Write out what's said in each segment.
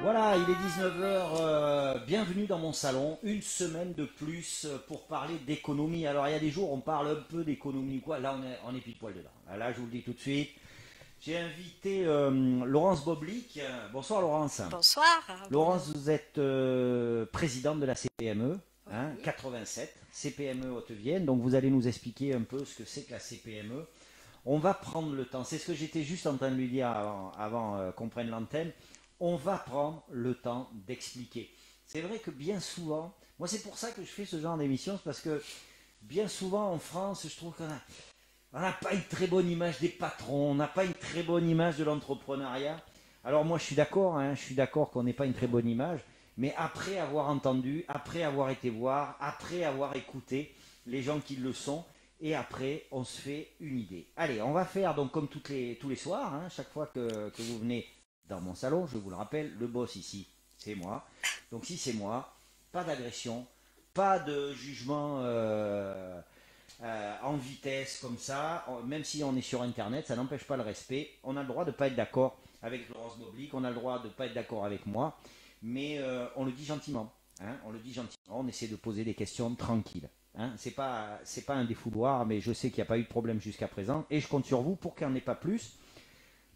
Voilà, il est 19 heures. Bienvenue dans mon salon, une semaine de plus pour parler d'économie. Alors il y a des jours on parle un peu d'économie, quoi. Là on est pile poil dedans. Là je vous le dis tout de suite. J'ai invité Laurence Boblic. Bonsoir Laurence. Bonsoir. Laurence, vous êtes présidente de la CPME, hein, Oui. 87, CPME Haute-Vienne. Donc vous allez nous expliquer un peu ce que c'est que la CPME. On va prendre le temps, c'est ce que j'étais juste en train de lui dire avant qu'on prenne l'antenne, on va prendre le temps d'expliquer. C'est vrai que bien souvent, moi c'est pour ça que je fais ce genre d'émission, c'est parce que bien souvent en France, je trouve on n'a pas une très bonne image des patrons, on n'a pas une très bonne image de l'entrepreneuriat. Alors moi je suis d'accord, hein, je suis d'accord qu'on n'ait pas une très bonne image, mais après avoir entendu, après avoir été voir, après avoir écouté les gens qui le sont, et après on se fait une idée. Allez, on va faire donc comme tous les soirs, hein, chaque fois que vous venez dans mon salon, je vous le rappelle, le boss ici, c'est moi. Donc si c'est moi, pas d'agression, pas de jugement en vitesse comme ça, même si on est sur internet, ça n'empêche pas le respect. On a le droit de ne pas être d'accord avec Laurence Boblic, on a le droit de ne pas être d'accord avec moi, mais on le dit gentiment. Hein, on le dit gentiment, on essaie de poser des questions tranquilles. Hein, c'est pas un défouloir, mais je sais qu'il n'y a pas eu de problème jusqu'à présent, et je compte sur vous pour qu'il n'y en ait pas plus.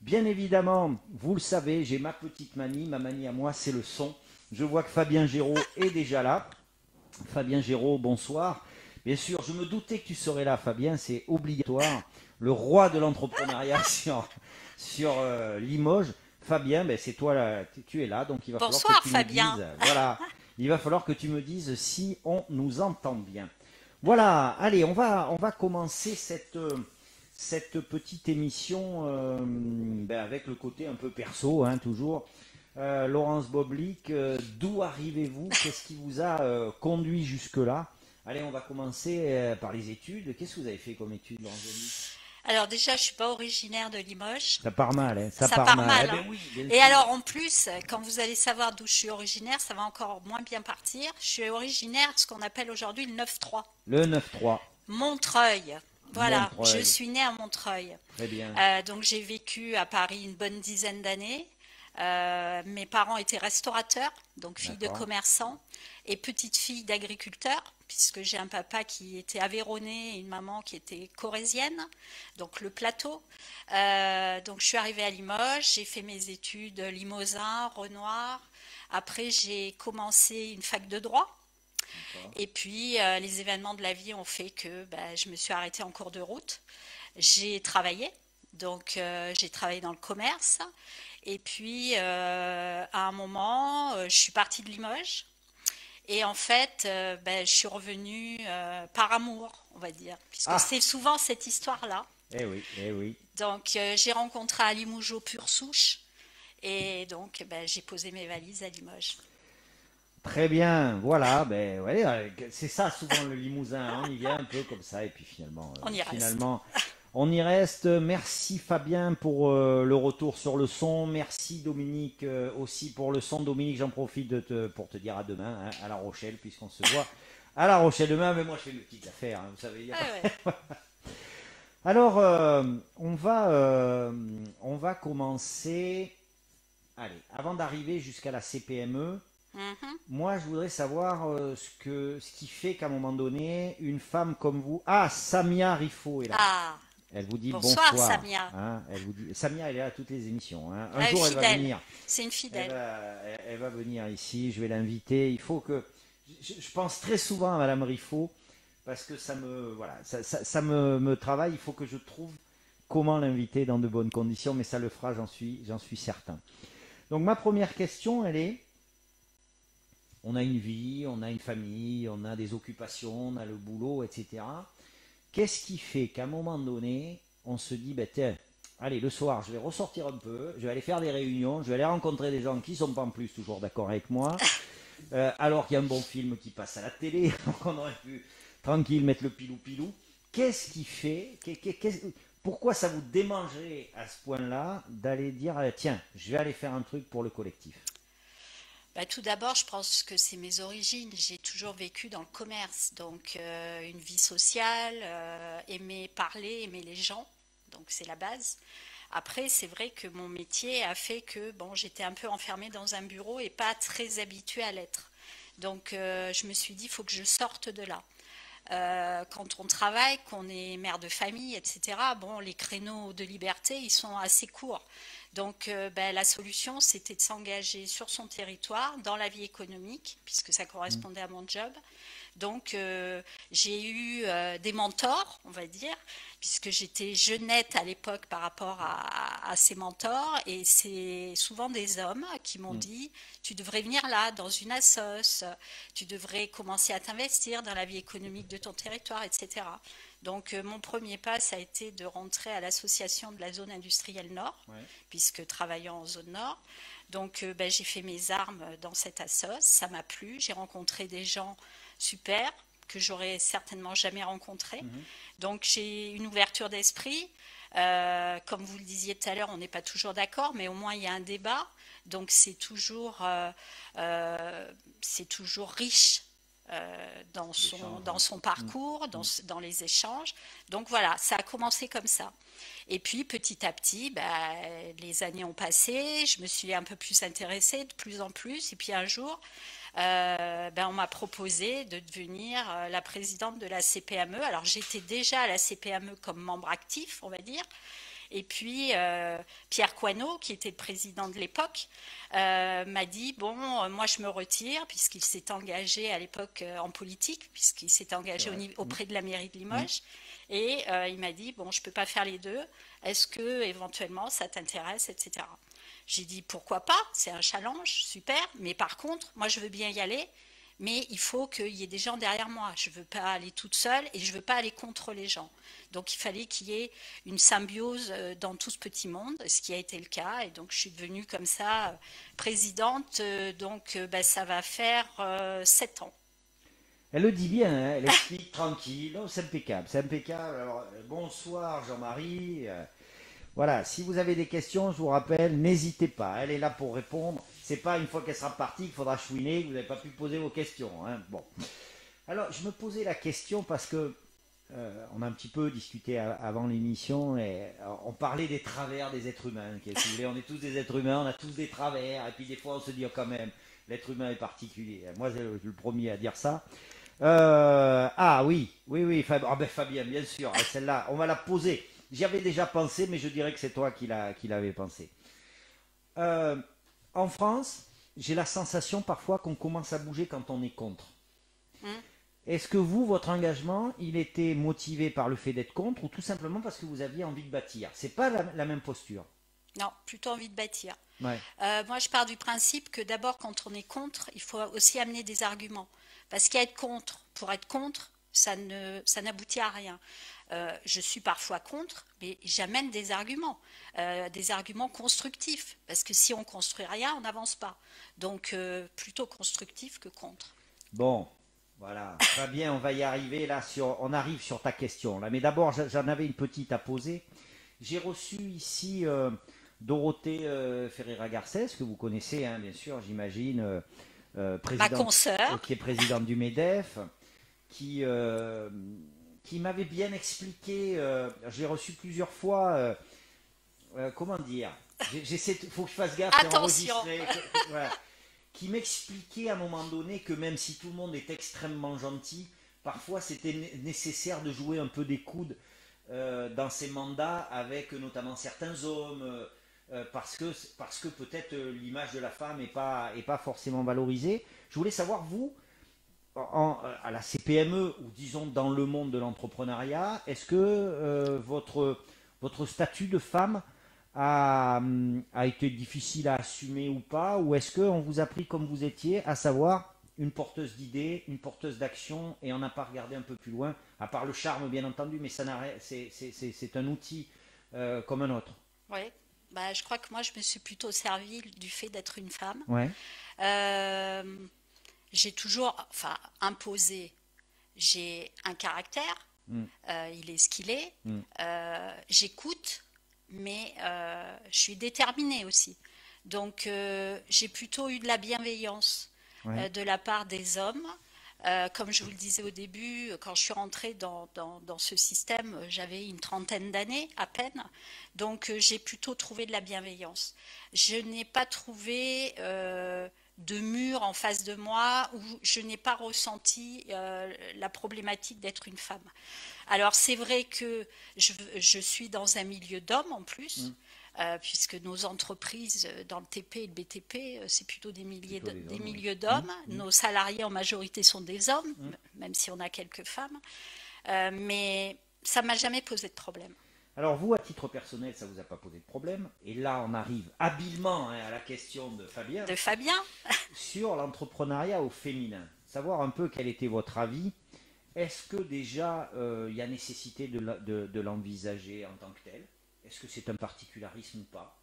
Bien évidemment, vous le savez, j'ai ma petite manie, ma manie à moi, c'est le son. Je vois que Fabien Géraud est déjà là. Fabien Géraud, bonsoir. Bien sûr, je me doutais que tu serais là, Fabien, c'est obligatoire. Le roi de l'entrepreneuriat sur Limoges. Fabien, ben c'est toi là, tu es là, donc il va falloir que Bonsoir tu me Fabien. dises, voilà, il va falloir que tu me dises si on nous entend bien. Voilà, allez, on va commencer cette petite émission avec le côté un peu perso, hein, toujours. Laurence Boblic, d'où arrivez-vous? Qu'est-ce qui vous a conduit jusque-là? Allez, on va commencer par les études. Qu'est-ce que vous avez fait comme études, Laurence Boblic? Alors déjà, je suis pas originaire de Limoges. Ça part mal, hein, ça Ça part part mal. Eh mal, ben hein. oui, bien Et sûr. alors en plus, quand vous allez savoir d'où je suis originaire, ça va encore moins bien partir. Je suis originaire de ce qu'on appelle aujourd'hui le 9-3. Le 9-3, Montreuil. Voilà, je Montreuil. suis née à Montreuil. Très bien. Donc j'ai vécu à Paris une bonne dizaine d'années. Mes parents étaient restaurateurs, donc fille de D'accord. commerçants, et petite fille d'agriculteur, puisque j'ai un papa qui était aveyronais et une maman qui était corrézienne, donc le plateau. Donc je suis arrivée à Limoges, j'ai fait mes études Limousin, Renoir. Après j'ai commencé une fac de droit. D'accord. Et puis les événements de la vie ont fait que je me suis arrêtée en cours de route. J'ai travaillé, donc j'ai travaillé dans le commerce. Et puis, à un moment, je suis partie de Limoges. Et en fait, je suis revenue par amour, on va dire, puisque Ah, c'est souvent cette histoire-là. eh oui, eh oui. Donc, j'ai rencontré à Limougeot pure souche. Et donc, j'ai posé mes valises à Limoges. Très bien, voilà, ben ouais, c'est ça souvent le Limousin, hein, on y vient un peu comme ça et puis On y reste. finalement, on y reste. Merci Fabien pour le retour sur le son, merci Dominique aussi pour le son. Dominique, j'en profite pour te dire à demain, hein, à La Rochelle, puisqu'on se voit à La Rochelle demain, mais moi je fais mes petites affaires, hein, vous savez. Ah ouais. Alors, on va commencer, allez, avant d'arriver jusqu'à la CPME. Mhm. Moi, je voudrais savoir ce qui fait qu'à un moment donné, une femme comme vous... Ah, Samia Rifo est là. Ah, Elle vous dit bonsoir bonsoir. Samia. Hein. Elle vous dit... Samia, elle est là à toutes les émissions. Hein. Un Ah, jour, elle va fidèle. venir. C'est une Elle fidèle. va, elle va venir ici. Je vais l'inviter. Il faut que... Je pense très souvent à Madame Rifo parce que ça me... Voilà, me travaille. Il faut que je trouve comment l'inviter dans de bonnes conditions. Mais ça le fera, j'en suis certain. Donc, ma première question, elle est... On a une vie, on a une famille, on a des occupations, on a le boulot, etc. Qu'est-ce qui fait qu'à un moment donné, on se dit, ben, tiens, allez, le soir, je vais ressortir un peu, je vais aller faire des réunions, je vais aller rencontrer des gens qui ne sont pas en plus toujours d'accord avec moi, alors qu'il y a un bon film qui passe à la télé, on aurait pu tranquille mettre le pilou-pilou. Qu'est-ce qui fait, pourquoi ça vous démangerait à ce point-là d'aller dire, tiens, je vais aller faire un truc pour le collectif? Tout d'abord, je pense que c'est mes origines. J'ai toujours vécu dans le commerce, donc une vie sociale, aimer parler, aimer les gens, donc c'est la base. Après, c'est vrai que mon métier a fait que bon, j'étais un peu enfermée dans un bureau et pas très habituée à l'être. Donc, je me suis dit, il faut que je sorte de là. Quand on travaille, qu'on est mère de famille, etc., bon, les créneaux de liberté, ils sont assez courts. Donc, ben, la solution, c'était de s'engager sur son territoire, dans la vie économique, puisque ça Mm. correspondait à mon job. Donc, j'ai eu des mentors, on va dire, puisque j'étais jeunette à l'époque par rapport à ces mentors. Et c'est souvent des hommes qui m'ont Mm. dit, tu devrais venir là, dans une assoce, tu devrais commencer à t'investir dans la vie économique de ton territoire, etc. Donc, mon premier pas, ça a été de rentrer à l'association de la zone industrielle Nord, Ouais. puisque travaillant en zone Nord. Donc, ben, j'ai fait mes armes dans cette assoce, ça m'a plu, j'ai rencontré des gens super que j'aurais certainement jamais rencontrés. Mhm. Donc, j'ai une ouverture d'esprit. Comme vous le disiez tout à l'heure, on n'est pas toujours d'accord, mais au moins il y a un débat. Donc, euh, c'est toujours riche dans L'échange, son ouais. parcours, Mm. dans les échanges. Donc voilà, ça a commencé comme ça. Et puis petit à petit, bah, les années ont passé, je me suis un peu plus intéressée de plus en plus. Et puis un jour, ben, on m'a proposé de devenir la présidente de la CPME. Alors j'étais déjà à la CPME comme membre actif, on va dire. Et puis Pierre Coineau, qui était le président de l'époque, m'a dit, bon, moi je me retire, puisqu'il s'est engagé à l'époque en politique, puisqu'il s'est C'est engagé vrai. Mm. auprès de la mairie de Mm. Limoges. Et il m'a dit, bon, je ne peux pas faire les deux, est-ce que éventuellement ça t'intéresse, etc. J'ai dit, pourquoi pas, c'est un challenge, super, mais par contre, moi je veux bien y aller, mais il faut qu'il y ait des gens derrière moi. Je ne veux pas aller toute seule et je ne veux pas aller contre les gens. Donc il fallait qu'il y ait une symbiose dans tout ce petit monde, ce qui a été le cas. Et donc je suis devenue comme ça présidente. Donc ben, ça va faire 7 ans. Elle le dit bien, hein, elle explique tranquille. Non, c'est impeccable, c'est impeccable. Alors, bonsoir Jean-Marie. Voilà, si vous avez des questions, je vous rappelle, n'hésitez pas. Elle est là pour répondre. C'est pas une fois qu'elle sera partie qu'il faudra chouiner, que vous n'avez pas pu poser vos questions, hein. Bon. Alors, je me posais la question parce que on a un petit peu discuté avant l'émission et on parlait des travers des êtres humains. Si vous voulez, on est tous des êtres humains, on a tous des travers. Et puis des fois, on se dit oh, quand même, l'être humain est particulier. Moi, c'est le premier à dire ça. Ah oui, oui, oui, ah, ben, Fabien, bien sûr, celle-là, on va la poser. J'y avais déjà pensé, mais je dirais que c'est toi qui l'avais pensé. Euh, En France, j'ai la sensation parfois qu'on commence à bouger quand on est contre. Hein. Est-ce que vous, votre engagement, il était motivé par le fait d'être contre ou tout simplement parce que vous aviez envie de bâtir? C'est pas la même posture. Non, plutôt envie de bâtir. Ouais. Moi, je pars du principe que d'abord, quand on est contre, il faut aussi amener des arguments. Parce qu'être contre, pour être contre, ça n'aboutit à rien. Je suis parfois contre, mais j'amène des arguments constructifs. Parce que si on construit rien, on n'avance pas. Donc, plutôt constructif que contre. Bon, voilà. Fabien, on va y arriver là on arrive sur ta question là. Mais d'abord, j'en avais une petite à poser. J'ai reçu ici Dorothée Ferreira-Garcès, que vous connaissez, hein, bien sûr, j'imagine, Ma présidente, consoeur, qui est présidente du MEDEF, qui, euh, qui m'avait bien expliqué, j'ai reçu plusieurs fois, comment dire, j'essaie, faut que je fasse gaffe, c'est attention. enregistré, voilà, qui m'expliquait à un moment donné que même si tout le monde est extrêmement gentil, parfois c'était nécessaire de jouer un peu des coudes dans ces mandats avec notamment certains hommes, parce que peut-être l'image de la femme n'est pas forcément valorisée. Je voulais savoir, vous, à la CPME, ou disons dans le monde de l'entrepreneuriat, est-ce que votre statut de femme a été difficile à assumer ou pas, ou est-ce qu'on vous a pris comme vous étiez, à savoir une porteuse d'idées, une porteuse d'action, et on n'a pas regardé un peu plus loin, à part le charme bien entendu, mais c'est un outil comme un autre. Oui. Bah, je crois que moi, je me suis plutôt servie du fait d'être une femme. Ouais. Euh, j'ai toujours, enfin, imposé. J'ai un caractère, Mm, il est ce qu'il est. mm, J'écoute, mais je suis déterminée aussi. Donc, j'ai plutôt eu de la bienveillance ouais. de la part des hommes. Comme je vous le disais au début, quand je suis rentrée dans ce système, j'avais une trentaine d'années à peine. Donc, j'ai plutôt trouvé de la bienveillance. Je n'ai pas trouvé de mur en face de moi où je n'ai pas ressenti la problématique d'être une femme. Alors, c'est vrai que je suis dans un milieu d'hommes en plus. Hmm. Puisque nos entreprises dans le TP et le BTP, c'est plutôt Plutôt les des hommes, oui. milieux Hmm. d'hommes. Hmm. Nos salariés en majorité sont des hommes, Hmm. même si on a quelques femmes. Mais ça m'a jamais posé de problème. Alors vous, à titre personnel, ça vous a pas posé de problème. Et là, on arrive habilement à la question de Fabien De Fabien, sur l'entrepreneuriat au féminin. Savoir un peu quel était votre avis. Est-ce que déjà il y a nécessité de l'envisager en tant que tel? Est-ce que c'est un particularisme ou pas?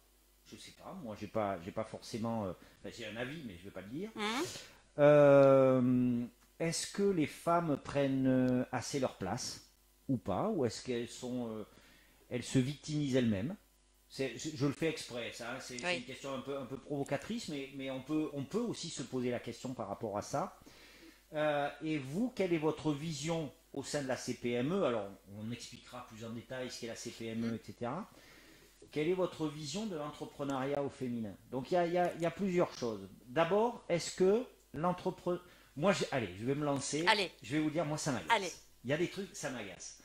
Je ne sais pas. Moi, j'ai pas forcément. Enfin, j'ai un avis, mais je ne vais pas le dire. hein. Est-ce que les femmes prennent assez leur place ou pas? Ou est-ce qu'elles sont, elles se victimisent elles-mêmes? Je le fais exprès, ça. C'est une Oui. question un peu provocatrice, mais on peut aussi se poser la question par rapport à ça. Et vous, quelle est votre vision au sein de la CPME? Alors, on expliquera plus en détail ce qu'est la CPME, etc. Quelle est votre vision de l'entrepreneuriat au féminin? Donc, il y a plusieurs choses. D'abord, est-ce que l'entrepreneur... Moi, allez, je vais me lancer. Allez, Je vais vous dire, moi, ça allez. m'agace. Il y a des trucs, ça m'agace.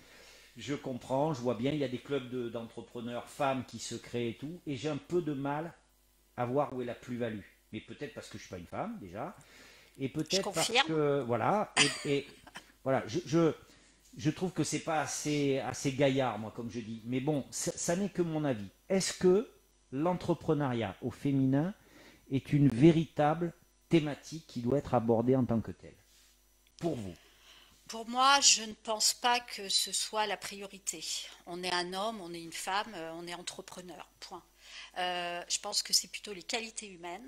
Je comprends, je vois bien, il y a des clubs d'entrepreneurs femmes qui se créent et tout. Et j'ai un peu de mal à voir où est la plus-value. Mais peut-être parce que je ne suis pas une femme, déjà. Et Je peut-être parce confirme. que, voilà, et voilà, je trouve que c'est pas assez gaillard, moi, comme je dis. Mais bon, ça n'est que mon avis. Est-ce que l'entrepreneuriat au féminin est une véritable thématique qui doit être abordée en tant que telle, pour vous? Pour moi, je ne pense pas que ce soit la priorité. On est un homme, on est une femme, on est entrepreneur. Point. Je pense que c'est plutôt les qualités humaines,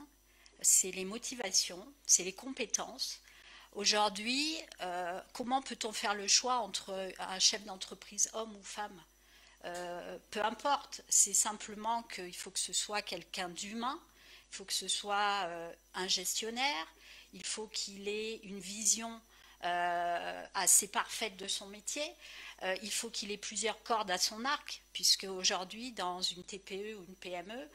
c'est les motivations, c'est les compétences. Aujourd'hui, comment peut-on faire le choix entre un chef d'entreprise homme ou femme? Peu importe, c'est simplement qu'il faut que ce soit quelqu'un d'humain, il faut que ce soit un gestionnaire, il faut qu'il ait une vision assez parfaite de son métier, il faut qu'il ait plusieurs cordes à son arc, puisque aujourd'hui, dans une TPE ou une PME,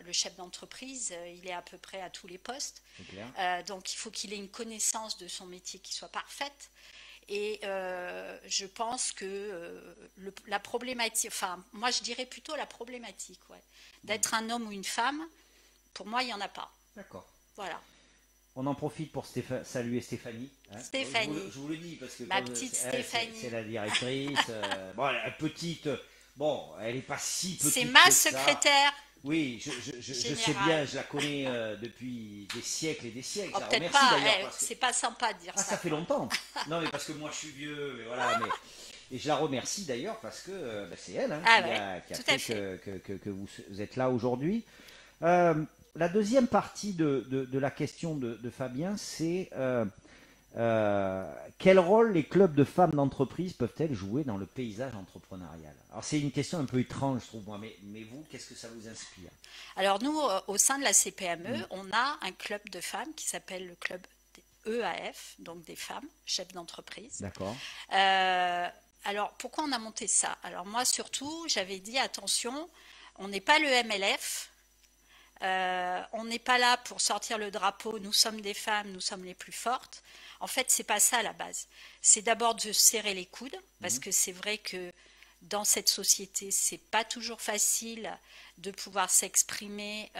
le chef d'entreprise, il est à peu près à tous les postes. C'est clair? Donc il faut qu'il ait une connaissance de son métier qui soit parfaite. Et je pense que la problématique, enfin, moi je dirais plutôt la problématique, ouais, d'être un homme ou une femme, pour moi, il n'y en a pas. D'accord. Voilà. On en profite pour saluer Stéphanie, hein. Stéphanie, Je vous le dis parce que ma petite c'est Stéphanie, la directrice. Bon, elle est petite. Bon, elle n'est pas si c'est petite ma que ça. secrétaire Oui, je sais bien, générale. je la connais depuis des siècles et des siècles. Oh, Je la peut-être remercie pas, d'ailleurs parce que... c'est pas sympa de dire Ah, ça ça, fait quoi. longtemps. Non, mais parce que moi je suis vieux, mais voilà. Mais... Et je la remercie d'ailleurs parce que bah, c'est elle, hein, Ah ouais, qui a tout à fait fait. que vous êtes là aujourd'hui. Euh, la deuxième partie de la question de Fabien, c'est quel rôle les clubs de femmes d'entreprise peuvent-elles jouer dans le paysage entrepreneurial? Alors c'est une question un peu étrange, je trouve moi, mais vous, qu'est-ce que ça vous inspire? Alors nous, au sein de la Hmm. CPME, on a un club de femmes qui s'appelle le club des EAF, donc des femmes, chefs d'entreprise. D'accord. Euh, alors pourquoi on a monté ça? Alors moi surtout, j'avais dit attention, on n'est pas le MLF, on n'est pas là pour sortir le drapeau, nous sommes des femmes, nous sommes les plus fortes. En fait, c'est pas ça à la base. C'est d'abord de se serrer les coudes, parce Mhm. que c'est vrai que dans cette société, c'est pas toujours facile de pouvoir s'exprimer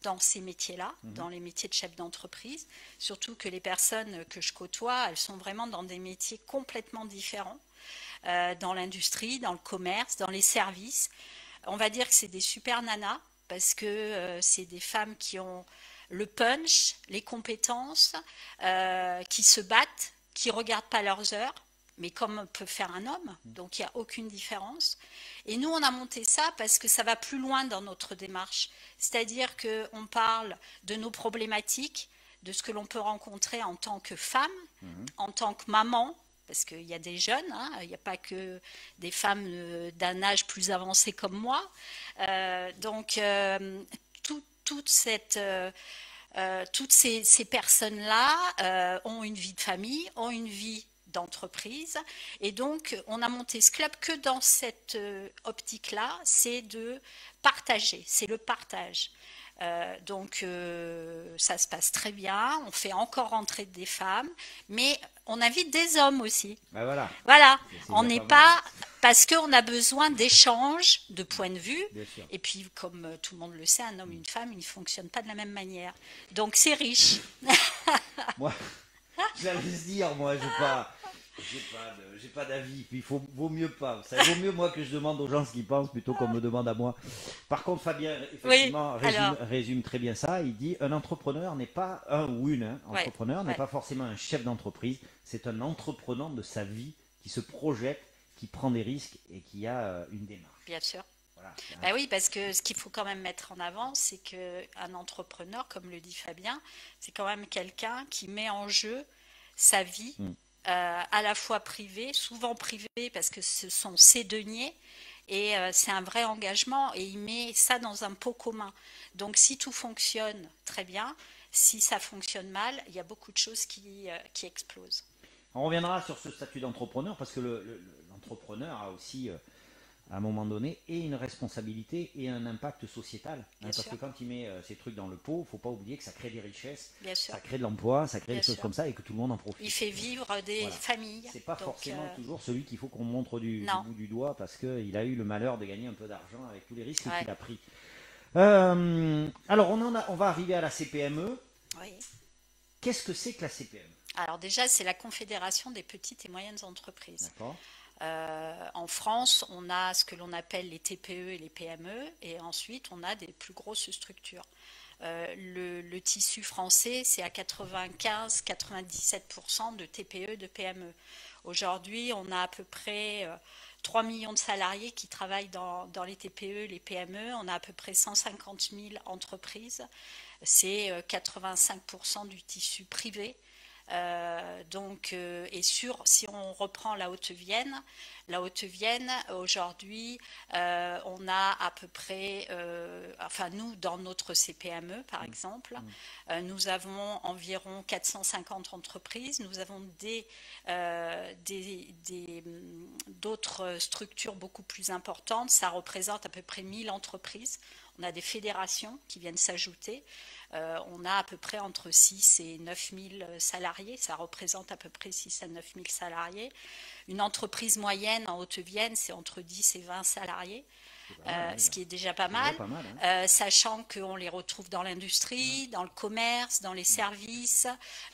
dans ces métiers-là, Mhm. dans les métiers de chef d'entreprise. Surtout que les personnes que je côtoie, elles sont vraiment dans des métiers complètement différents, dans l'industrie, dans le commerce, dans les services. On va dire que c'est des super nanas parce que c'est des femmes qui ont le punch, les compétences, qui se battent, qui ne regardent pas leurs heures, mais comme peut faire un homme, donc il n'y a aucune différence. Et nous, on a monté ça parce que ça va plus loin dans notre démarche. C'est-à-dire qu'on parle de nos problématiques, de ce que l'on peut rencontrer en tant que femme, Mhm. en tant que maman, parce qu'il y a des jeunes, hein, il n'y a pas que des femmes d'un âge plus avancé comme moi. Donc, toute cette toutes ces personnes-là ont une vie de famille, ont une vie d'entreprise. Et donc, on a monté ce club que dans cette optique-là, c'est de partager, c'est le partage. Ça se passe très bien. On fait encore rentrer des femmes, mais on invite des hommes aussi. Ben voilà, Voilà, c'est on déjà n'est pas mal, pas parce qu'on a besoin d'échanges de points de vue. bien sûr. Et puis, comme tout le monde le sait, un homme et une femme, ils ne fonctionnent pas de la même manière. Donc, c'est riche. Moi, j'allais se dire, moi, j'ai pas d'avis. Puis vaut mieux pas. Ça vaut mieux moi que je demande aux gens ce qu'ils pensent plutôt qu'on me demande à moi. Par contre, Fabien, Oui, effectivement, alors, résume très bien ça. Il dit, un entrepreneur n'est pas un ou une ouais, entrepreneur n'est ouais, pas forcément un chef d'entreprise. C'est un entrepreneur de sa vie qui se projette, qui prend des risques et qui a une démarche. bien sûr. Voilà. Ben oui, parce que ce qu'il faut quand même mettre en avant, c'est qu'un entrepreneur, comme le dit Fabien, c'est quand même quelqu'un qui met en jeu sa vie, Mm. à la fois privée, souvent privée, parce que ce sont ses deniers, et c'est un vrai engagement, et il met ça dans un pot commun. Donc si tout fonctionne très bien, si ça fonctionne mal, il y a beaucoup de choses qui explosent. On reviendra sur ce statut d'entrepreneur parce que l'entrepreneur a aussi à un moment donné, et une responsabilité et un impact sociétal. Bien Parce que sûr, quand il met ces trucs dans le pot, il ne faut pas oublier que ça crée des richesses, bien sûr, ça crée de l'emploi, ça crée des bien choses sûr. comme ça et que tout le monde en Il profite. fait vivre des Voilà. familles. C'est pas Donc, forcément toujours celui qu'il faut qu'on montre du non, bout du doigt parce qu'il a eu le malheur de gagner un peu d'argent avec tous les risques ouais, qu'il a pris. Alors, on va arriver à la CPME. oui. Qu'est-ce que c'est que la CPME? Alors déjà, c'est la Confédération des petites et moyennes entreprises. D'accord. En France, on a ce que l'on appelle les TPE et les PME, et ensuite on a des plus grosses structures. Le tissu français, c'est à 95-97% de TPE, de PME. Aujourd'hui, on a à peu près 3 millions de salariés qui travaillent dans les TPE, les PME. On a à peu près 150 000 entreprises. C'est 85% du tissu privé. Si on reprend la Haute-Vienne, aujourd'hui, on a à peu près, enfin nous, dans notre CPME, par exemple, nous avons environ 450 entreprises, nous avons d'autres structures beaucoup plus importantes, ça représente à peu près 1000 entreprises. On a des fédérations qui viennent s'ajouter. On a à peu près entre 6 et 9 000 salariés. Ça représente à peu près 6 à 9 000 salariés. Une entreprise moyenne en Haute-Vienne, c'est entre 10 et 20 salariés, Mal, ce qui est déjà pas c'est déjà mal, pas mal. Hein. sachant qu'on les retrouve dans l'industrie, dans le commerce, dans les services,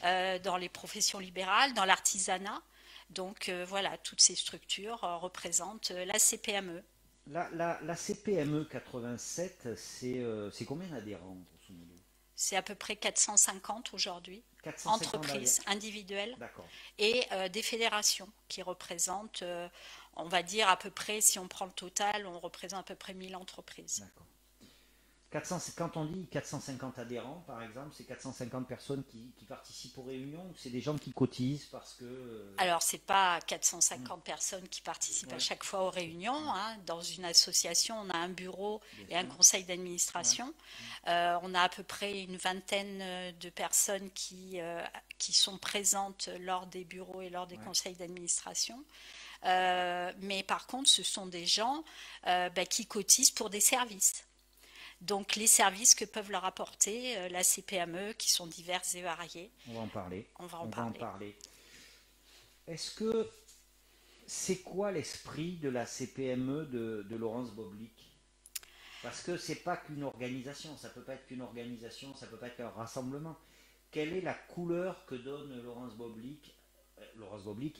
dans les professions libérales, dans l'artisanat. Donc voilà, toutes ces structures représentent la CPME. La CPME 87, c'est combien d'adhérents, grosso modo? C'est à peu près 450 aujourd'hui, 450 adhérents. entreprises individuelles D'accord. et des fédérations qui représentent, on va dire à peu près, si on prend le total, on représente à peu près 1000 entreprises. D'accord. 400, quand on dit 450 adhérents, par exemple, c'est 450 personnes qui participent aux réunions ou c'est des gens qui cotisent parce que... Alors, ce n'est pas 450 personnes qui participent à Ouais, chaque fois aux réunions, hein. Dans une association, on a un bureau bien et un sûr. conseil Ouais. d'administration. On a à peu près une vingtaine de personnes qui sont présentes lors des bureaux et lors des Ouais. conseils d'administration. Mais par contre, ce sont des gens qui cotisent pour des services. Donc les services que peuvent leur apporter la CPME, qui sont divers et variés, On va en parler. on va en On va en parler. parler. Est-ce que c'est quoi l'esprit de la CPME de Laurence Boblik? Parce que c'est pas qu'une organisation, ça peut pas être qu'une organisation, ça peut pas être un rassemblement. Quelle est la couleur que donne Laurence Boblik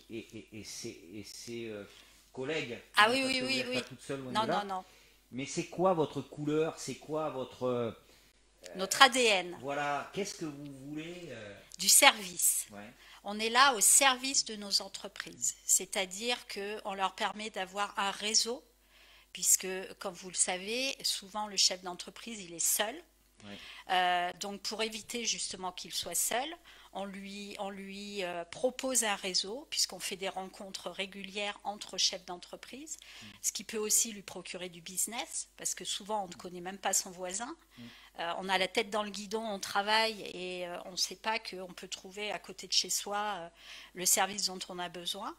et ses collègues, Ah hein, oui, parce oui, que vous oui, n'êtes pas oui. toute seule loin de Non, non, là. non. Mais c'est quoi votre couleur? C'est quoi votre Notre ADN, voilà? Qu'est-ce que vous voulez du service. ouais, On est là au service de nos entreprises. C'est-à-dire qu'on leur permet d'avoir un réseau, puisque, comme vous le savez, souvent le chef d'entreprise, il est seul. ouais, Donc pour éviter justement qu'il soit seul, on lui propose un réseau, puisqu'on fait des rencontres régulières entre chefs d'entreprise, ce qui peut aussi lui procurer du business, parce que souvent on ne connaît même pas son voisin. On a la tête dans le guidon, on travaille et on ne sait pas qu'on peut trouver à côté de chez soi le service dont on a besoin.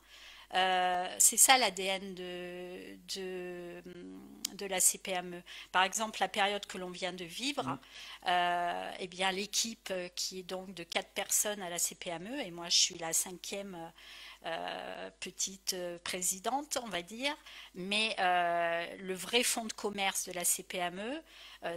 C'est ça l'ADN de la CPME. Par exemple, la période que l'on vient de vivre, eh bien, l'équipe qui est donc de 4 personnes à la CPME, et moi je suis la cinquième petite présidente, on va dire, mais le vrai fonds de commerce de la CPME,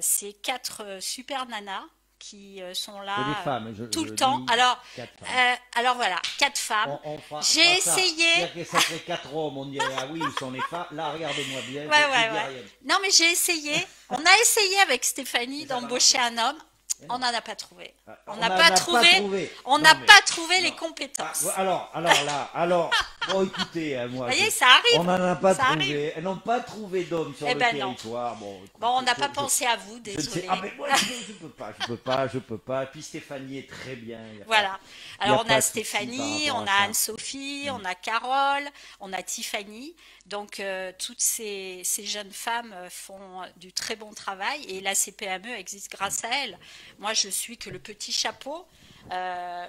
c'est 4 super nanas qui sont Que des là femmes, tout je le temps. dis Alors, 4 femmes. alors voilà, 4 femmes. On fera J'ai pas ça. essayé. C'est-à-dire que ça serait 4 hommes, on dirait, ah oui, où sont les femmes? Là, regardez-moi bien, Ouais, je ouais, dis ouais. rien. Non, mais j'ai essayé. On a essayé avec Stéphanie Mais ça va d'embaucher marcher. un homme. Mais On non. n'en a pas trouvé. On On n'a n'en pas a pas trouvé. trouvé. On Non, n'a mais pas trouvé les non. compétences. Alors là, bon, écoutez, Vous moi, voyez, ça on arrive. n'en a pas Ça arrive. trouvé. Elles n'ont pas trouvé d'hommes sur Eh le ben non. territoire. Bon, Bon, on écoutez, n'a pas pensé à vous, je ne sais. désolé. Ah, mais moi, je peux pas. Puis Stéphanie est très bien. Il y a pas, Voilà. il y a Alors on pas a de souci par Stéphanie, rapport on à a ça. Anne-Sophie, on a Carole, on a Tiffany. Donc toutes ces jeunes femmes font du très bon travail et la CPME existe grâce à elles. Moi je suis que le petit chapeau,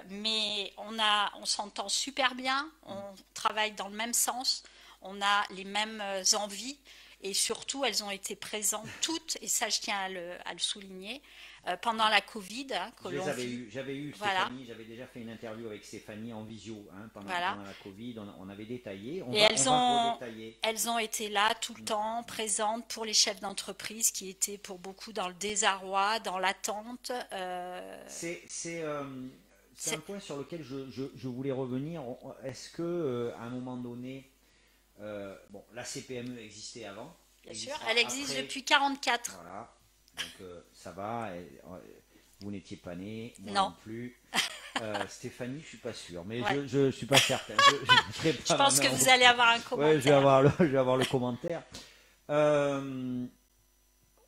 mais on s'entend super bien, on travaille dans le même sens, on a les mêmes envies. Et surtout, elles ont été présentes toutes, et ça je tiens à le souligner, pendant la Covid, hein, que l'on vit. J'avais eu Voilà, Stéphanie, j'avais déjà fait une interview avec Stéphanie en visio voilà. pendant la Covid. On avait détaillé. Et On va redétailler. elles ont été là tout le temps, présentes pour les chefs d'entreprise qui étaient pour beaucoup dans le désarroi, dans l'attente. C'est un C'est- point sur lequel je voulais revenir. Est-ce que à un moment donné, bon, la CPME existait avant, Bien sûr, existera elle existe après, depuis 44. voilà. Donc ça va. Vous n'étiez pas né, moi Non, non plus. Stéphanie, je suis pas sûr, mais ouais. je suis pas certain. Je ferai Je pas la pense main que au vous allez feu. avoir un Ouais, commentaire. je vais avoir le commentaire. Euh,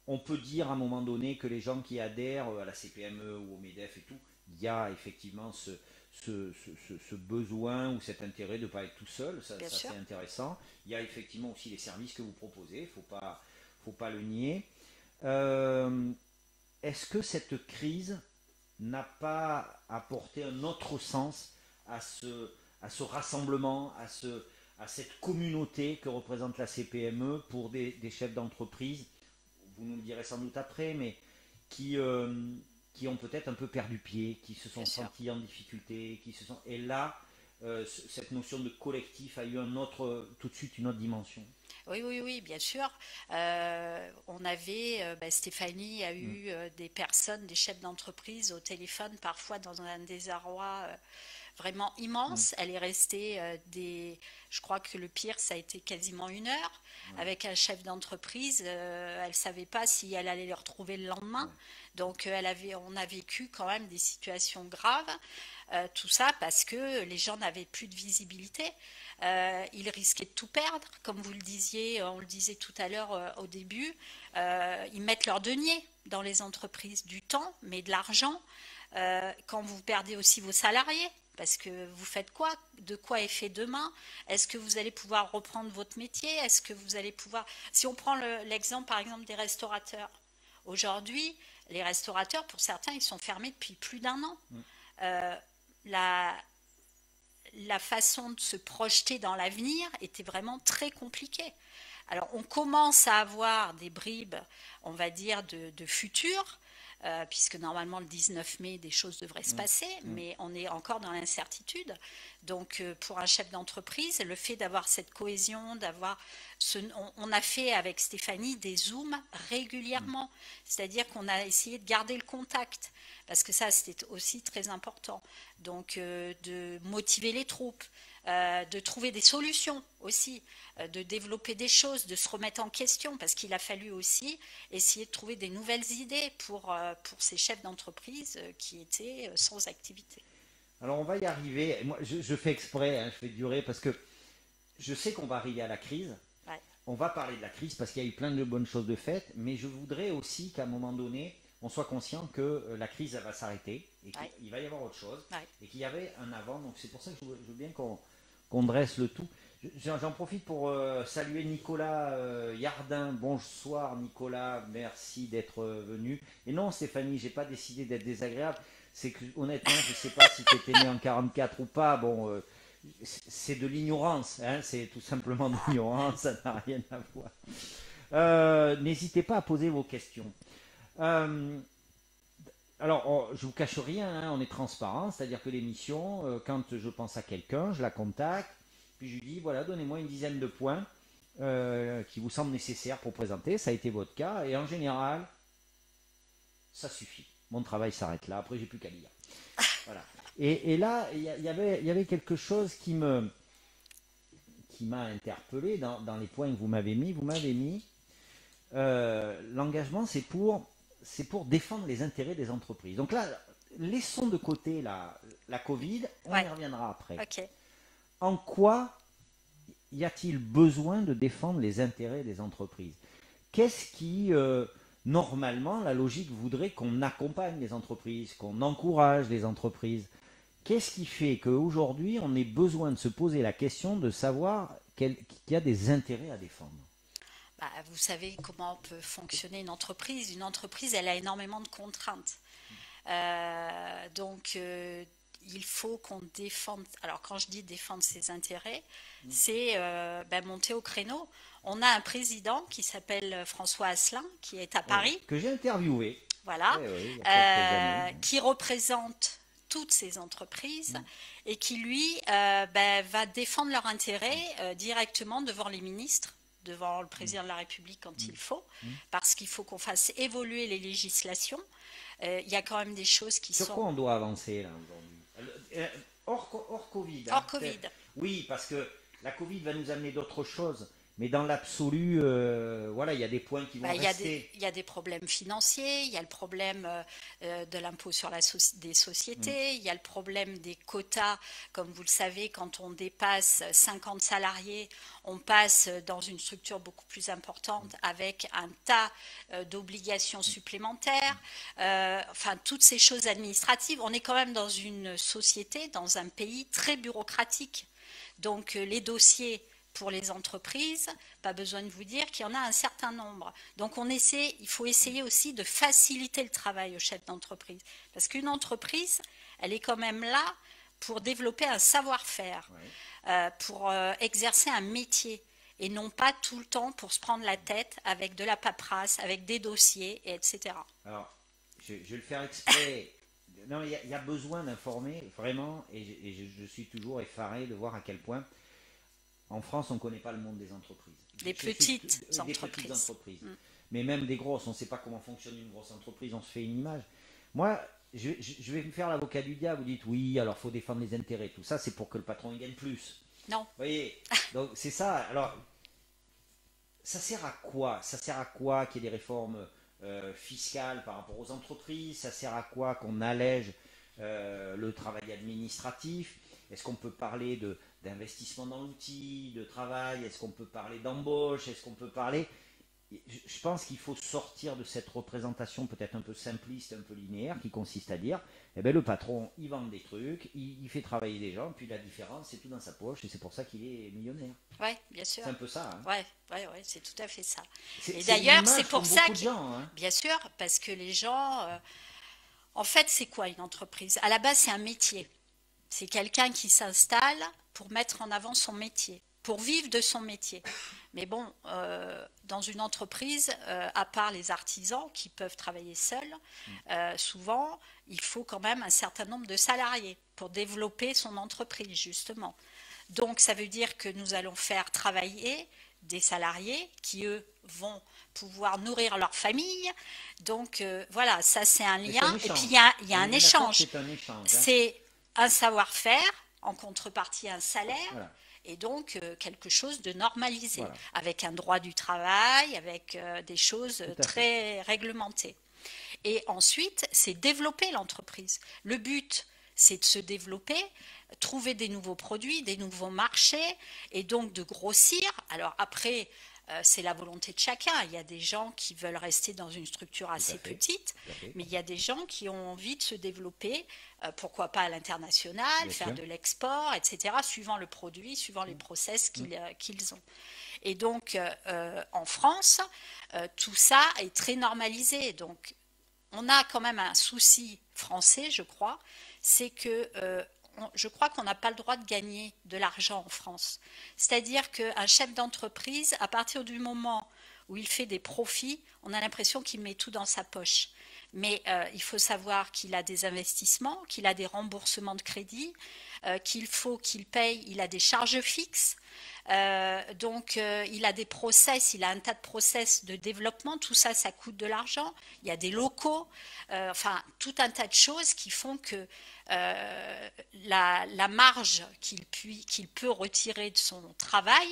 on peut dire à un moment donné que les gens qui adhèrent à la CPME ou au MEDEF et tout, il y a effectivement ce besoin ou cet intérêt de ne pas être tout seul, Bien ça sûr. c'est intéressant. Il y a effectivement aussi les services que vous proposez, faut pas le nier. Euh, Est-ce que cette crise n'a pas apporté un autre sens à ce rassemblement, à cette communauté que représente la CPME pour des chefs d'entreprise, vous nous le direz sans doute après, mais qui, euh, qui ont peut-être un peu perdu pied, qui se Bien sont sûr. sentis en difficulté, et là, cette notion de collectif a eu tout de suite une autre dimension. Oui, oui, oui, bien sûr. On avait, Stéphanie a Mm. eu des personnes, des chefs d'entreprise au téléphone, parfois dans un désarroi vraiment Mm. immense. Elle est restée je crois que le pire, ça a été quasiment 1 heure Ouais, avec un chef d'entreprise. Elle savait pas si elle allait le retrouver le lendemain. ouais. Donc, on a vécu quand même des situations graves. Tout ça parce que les gens n'avaient plus de visibilité. Ils risquaient de tout perdre, comme vous le disiez, on le disait tout à l'heure au début. Ils mettent leur denier dans les entreprises, du temps, mais de l'argent. Quand vous perdez aussi vos salariés, parce que vous faites quoi? De quoi est fait demain? Est-ce que vous allez pouvoir reprendre votre métier? Est-ce que vous allez pouvoir... Si on prend l'exemple, par exemple, des restaurateurs. Aujourd'hui, les restaurateurs, pour certains, ils sont fermés depuis plus d'1 an. Mm. Euh, la, la façon de se projeter dans l'avenir était vraiment très compliquée. Alors, on commence à avoir des bribes, on va dire, de futur, puisque normalement le 19 mai, des choses devraient se Mm. passer, Mm. mais on est encore dans l'incertitude. Donc, pour un chef d'entreprise, le fait d'avoir cette cohésion, on a fait avec Stéphanie des zooms Mm. régulièrement, c'est-à-dire qu'on a essayé de garder le contact, parce que ça, c'était aussi très important. Donc, de motiver les troupes, de trouver des solutions aussi, de développer des choses, de se remettre en question, parce qu'il a fallu aussi essayer de trouver des nouvelles idées pour ces chefs d'entreprise qui étaient sans activité. Alors on va y arriver. Moi, je fais exprès, hein, je fais durer parce que je sais qu'on va arriver à la crise. Ouais, On va parler de la crise parce qu'il y a eu plein de bonnes choses de faites, mais je voudrais aussi qu'à un moment donné, on soit conscient que la crise elle va s'arrêter et Ouais. qu'il va y avoir autre chose Ouais. et qu'il y avait un avant. Donc c'est pour ça que je veux bien qu'on dresse le tout. J'en profite pour saluer Nicolas Yardin. Bonsoir Nicolas, merci d'être venu. Et non Stéphanie, j'ai pas décidé d'être désagréable. C'est que honnêtement, je sais pas si tu étais né en 44 ou pas. Bon, c'est de l'ignorance, hein, c'est tout simplement de l'ignorance, ça n'a rien à voir. N'hésitez pas à poser vos questions. Euh, alors, je vous cache rien, hein, on est transparent, c'est-à-dire que l'émission, quand je pense à quelqu'un, je la contacte, puis je lui dis, voilà, donnez-moi une dizaine de points qui vous semblent nécessaires pour présenter, ça a été votre cas, et en général, ça suffit. Mon travail s'arrête là, après j'ai plus qu'à lire. Voilà. Et là, il y avait quelque chose qui m'a interpellé dans les points que vous m'avez mis. Vous m'avez mis l'engagement, c'est pour défendre les intérêts des entreprises. Donc là, laissons de côté la Covid, on y Ouais. reviendra après. Ok. En quoi y a-t-il besoin de défendre les intérêts des entreprises? Qu'est-ce qui, normalement, la logique voudrait qu'on accompagne les entreprises, qu'on encourage les entreprises? Qu'est-ce qui fait qu'aujourd'hui, on ait besoin de se poser la question de savoir qu'il y a des intérêts à défendre? Bah, vous savez comment peut fonctionner une entreprise. Une entreprise, elle a énormément de contraintes. Donc, il faut qu'on défende. Alors, quand je dis défendre ses intérêts, c'est ben, monter au créneau. On a un président qui s'appelle François Asselin, qui est à Oui, Paris, que j'ai interviewé. voilà, Oui, oui, il y a quelques années. qui représente toutes ces entreprises et qui, lui, ben, va défendre leurs intérêts directement devant les ministres, devant le président de la République quand il faut, parce qu'il faut qu'on fasse évoluer les législations. Il y a quand même des choses qui Sur sont quoi on doit avancer là aujourd'hui? Hors Covid. Hein, hors Covid. oui, parce que la Covid va nous amener d'autres choses. Mais dans l'absolu, voilà, il y a des points qui vont Bah, rester. il y a des problèmes financiers, il y a le problème de l'impôt sur des sociétés, il y a le problème des quotas. Comme vous le savez, quand on dépasse 50 salariés, on passe dans une structure beaucoup plus importante avec un tas d'obligations supplémentaires. Enfin, toutes ces choses administratives. On est quand même dans une société, dans un pays très bureaucratique. Donc, les dossiers pour les entreprises, pas besoin de vous dire qu'il y en a un certain nombre. Donc il faut essayer aussi de faciliter le travail aux chefs d'entreprise. Parce qu'une entreprise, elle est quand même là pour développer un savoir-faire, pour exercer un métier, et non pas tout le temps pour se prendre la tête avec de la paperasse, avec des dossiers, etc. Alors, je vais le faire exprès. Non, il y a besoin d'informer, vraiment, et je suis toujours effaré de voir à quel point, en France, on ne connaît pas le monde des entreprises. Des petites Des petites entreprises. entreprises. Mais même des grosses, on ne sait pas comment fonctionne une grosse entreprise, on se fait une image. Moi, je vais me faire l'avocat du diable, vous dites oui, alors il faut défendre les intérêts, tout ça, c'est pour que le patron il gagne plus. Non. Vous voyez, donc c'est ça. Alors, ça sert à quoi? Ça sert à quoi qu'il y ait des réformes fiscales par rapport aux entreprises? Ça sert à quoi qu'on allège le travail administratif? Est-ce qu'on peut parler d'investissement dans l'outil, de travail? Est-ce qu'on peut parler d'embauche? Est-ce qu'on peut parler... Je pense qu'il faut sortir de cette représentation peut-être un peu simpliste, un peu linéaire, qui consiste à dire, eh ben, le patron, il vend des trucs, il fait travailler des gens, puis la différence, c'est tout dans sa poche, et c'est pour ça qu'il est millionnaire. Oui, bien sûr. C'est un peu ça. Hein. Ouais, c'est tout à fait ça. Et C'est d'ailleurs, l'image c'est pour qu'ont ça beaucoup de que, gens. Hein. bien sûr, parce que les gens, en fait, c'est quoi une entreprise? À la base, c'est un métier. C'est quelqu'un qui s'installe pour mettre en avant son métier, pour vivre de son métier. Mais bon, dans une entreprise, à part les artisans qui peuvent travailler seuls, souvent, il faut quand même un certain nombre de salariés pour développer son entreprise, justement. Donc, ça veut dire que nous allons faire travailler des salariés qui, eux, vont pouvoir nourrir leur famille. Donc, voilà, ça, c'est un lien. Et puis, il y a un échange. C'est un échange. Hein. C'est un savoir-faire, en contrepartie, un salaire. Voilà. Et donc, quelque chose de normalisé, Voilà. avec un droit du travail, avec des choses très réglementées. Et ensuite, c'est développer l'entreprise. Le but, c'est de se développer, trouver des nouveaux produits, des nouveaux marchés, et donc de grossir. Alors après, c'est la volonté de chacun. Il y a des gens qui veulent rester dans une structure Tout à assez fait. petite, Tout à fait. mais il y a des gens qui ont envie de se développer, pourquoi pas à l'international, Bien faire sûr. de l'export, etc., suivant le produit, suivant les process Mm. qu'ils ont. Et donc, en France, tout ça est très normalisé. Donc, on a quand même un souci français, je crois, c'est que je crois qu'on n'a pas le droit de gagner de l'argent en France. C'est-à-dire qu'un chef d'entreprise, à partir du moment où il fait des profits, on a l'impression qu'il met tout dans sa poche. Mais il faut savoir qu'il a des investissements, qu'il a des remboursements de crédit, qu'il faut qu'il paye, il a des charges fixes. Il a des process, il a un tas de process de développement, tout ça, ça coûte de l'argent. Il y a des locaux, enfin, tout un tas de choses qui font que la marge qu'il peut retirer de son travail,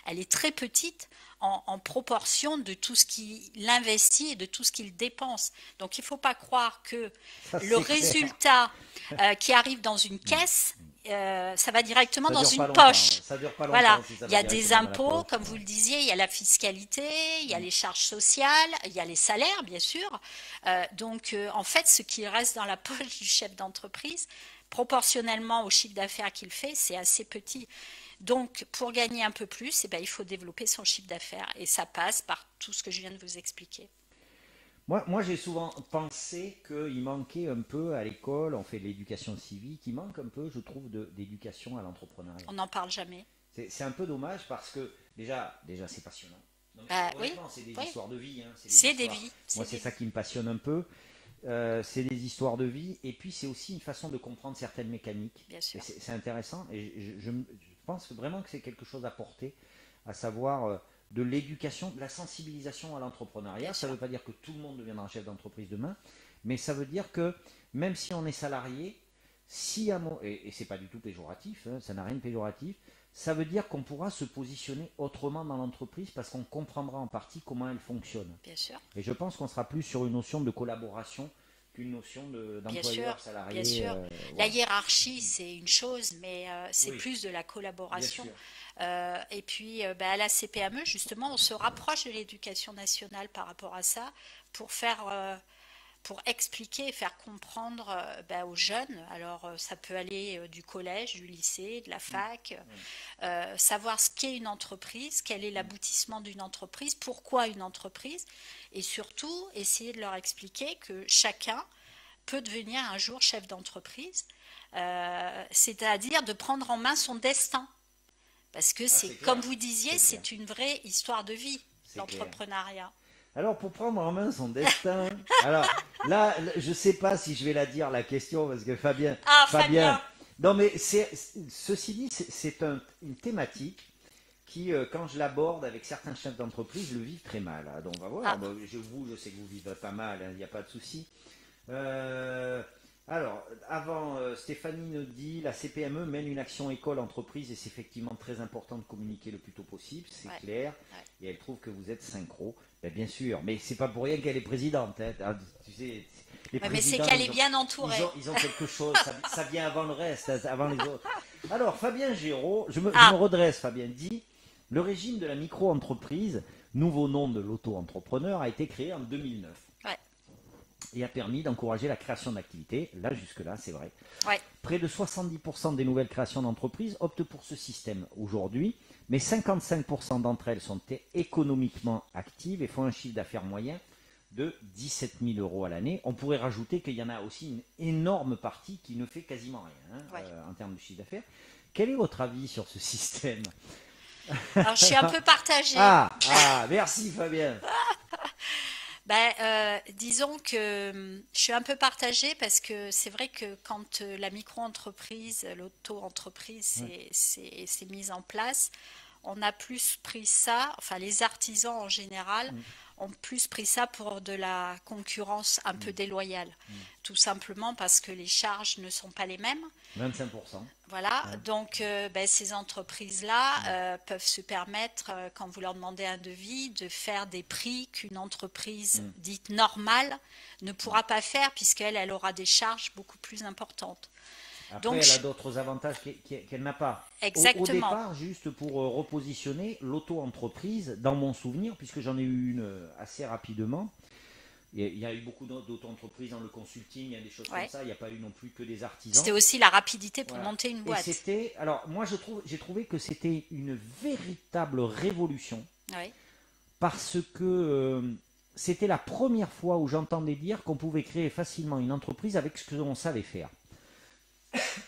elle est très petite en proportion de tout ce qu'il investit et de tout ce qu'il dépense. Donc il ne faut pas croire que Ça, le c'est clair. résultat qui arrive dans une Mm. caisse, ça va directement Ça dans dure pas une longtemps, hein. poche. Ça dure pas Voilà, longtemps si ça il y va a des directement dans la impôts, poche. comme vous Ouais. le disiez, il y a la fiscalité, il y a Mm. les charges sociales, il y a les salaires, bien sûr. En fait, ce qui reste dans la poche du chef d'entreprise, proportionnellement au chiffre d'affaires qu'il fait, c'est assez petit. Donc, pour gagner un peu plus, eh ben, il faut développer son chiffre d'affaires. Et ça passe par tout ce que je viens de vous expliquer. Moi j'ai souvent pensé qu'il manquait un peu à l'école, on fait de l'éducation civique, il manque un peu, je trouve, d'éducation à l'entrepreneuriat. On n'en parle jamais. C'est un peu dommage parce que déjà c'est passionnant. Non, mais Oui, honnêtement, c'est des oui, histoires de vie, hein, c'est des c'est des histoires. vies, Moi, c'est c'est des ça vies. qui me passionne un peu. C'est des histoires de vie et puis c'est aussi une façon de comprendre certaines mécaniques. Bien Et sûr, c'est intéressant et je pense vraiment que c'est quelque chose à porter, à savoir de l'éducation, de la sensibilisation à bien l'entrepreneuriat. Ça ne sûr. veut pas dire que tout le monde deviendra chef d'entreprise demain, mais ça veut dire que même si on est salarié, si et c'est pas du tout péjoratif, hein, ça n'a rien de péjoratif, ça veut dire qu'on pourra se positionner autrement dans l'entreprise parce qu'on comprendra en partie comment elle fonctionne. Bien sûr, Et je pense qu'on sera plus sur une notion de collaboration qu'une notion bien sûr, d'employeur bien salarié. sûr. La Voilà. hiérarchie, c'est une chose, mais c'est Oui, plus de la bien collaboration. sûr. À la CPME, justement, on se rapproche de l'éducation nationale par rapport à ça pour pour expliquer et faire comprendre aux jeunes. Alors, ça peut aller du collège, du lycée, de la Mm, fac, mm, savoir ce qu'est une entreprise, quel est mm. l'aboutissement d'une entreprise, pourquoi une entreprise, et surtout essayer de leur expliquer que chacun peut devenir un jour chef d'entreprise, c'est-à-dire de prendre en main son destin. Parce que Ah, c'est, c'est comme clair. vous disiez, C'est clair. c'est une vraie histoire de vie, C'est clair. l'entrepreneuriat. Alors, pour prendre en main son destin, alors je ne sais pas si je vais la dire la question parce que Ah, Fabien, Fabien! non mais ceci dit, c'est une thématique qui, quand je l'aborde avec certains chefs d'entreprise, le vivent très mal, hein. Donc, on va voir. Ah, Bon, je sais que vous vivez pas mal, hein, il n'y a pas de souci. Euh, alors, avant, Stéphanie nous dit la CPME mène une action école-entreprise et c'est effectivement très important de communiquer le plus tôt possible, c'est ouais, clair. ouais. Et elle trouve que vous êtes synchro. Ben, bien sûr, mais c'est pas pour rien qu'elle est présidente, hein. Ah, tu sais, les Ouais, mais c'est présidents, qu'elle est bien entourée. ils ont quelque chose, ça vient avant le reste, hein, avant les autres. Alors, Fabien Géraud, je me Ah, redresse, Fabien dit le régime de la micro-entreprise, nouveau nom de l'auto-entrepreneur, a été créé en 2009 ouais, et a permis d'encourager la création d'activités. Là, jusque-là, c'est vrai. ouais, Près de 70% des nouvelles créations d'entreprises optent pour ce système aujourd'hui, mais 55% d'entre elles sont économiquement actives et font un chiffre d'affaires moyen de 17 000 euros à l'année. On pourrait rajouter qu'il y en a aussi une énorme partie qui ne fait quasiment rien, hein, ouais. en termes de chiffre d'affaires. Quel est votre avis sur ce système? Alors, je suis un peu partagée. Merci Fabien. Disons que je suis un peu partagée parce que c'est vrai que quand la micro-entreprise, l'auto-entreprise Ouais. s'est mise en place, on a plus pris ça, enfin les artisans en général Mm, ont plus pris ça pour de la concurrence un peu mm, déloyale. mm. Tout simplement parce que les charges ne sont pas les mêmes. 25%. Voilà, Ouais. ces entreprises-là Mm, peuvent se permettre, quand vous leur demandez un devis, de faire des prix qu'une entreprise mm, dite normale ne mm. pourra pas faire puisqu'elle aura des charges beaucoup plus importantes. Après, Donc, elle a d'autres avantages qu'elle n'a pas. Au exactement. départ, juste pour repositionner, l'auto-entreprise, dans mon souvenir, puisque j'en ai eu une assez rapidement, il y a eu beaucoup d'auto-entreprises dans le consulting, il y a des choses comme Ouais. ça, il n'y a pas eu non plus que des artisans. C'était aussi la rapidité pour Voilà. monter une Et boîte. c'était, alors moi j'ai trouvé que c'était une véritable révolution Ouais. parce que c'était la première fois où j'entendais dire qu'on pouvait créer facilement une entreprise avec ce que l'on savait faire.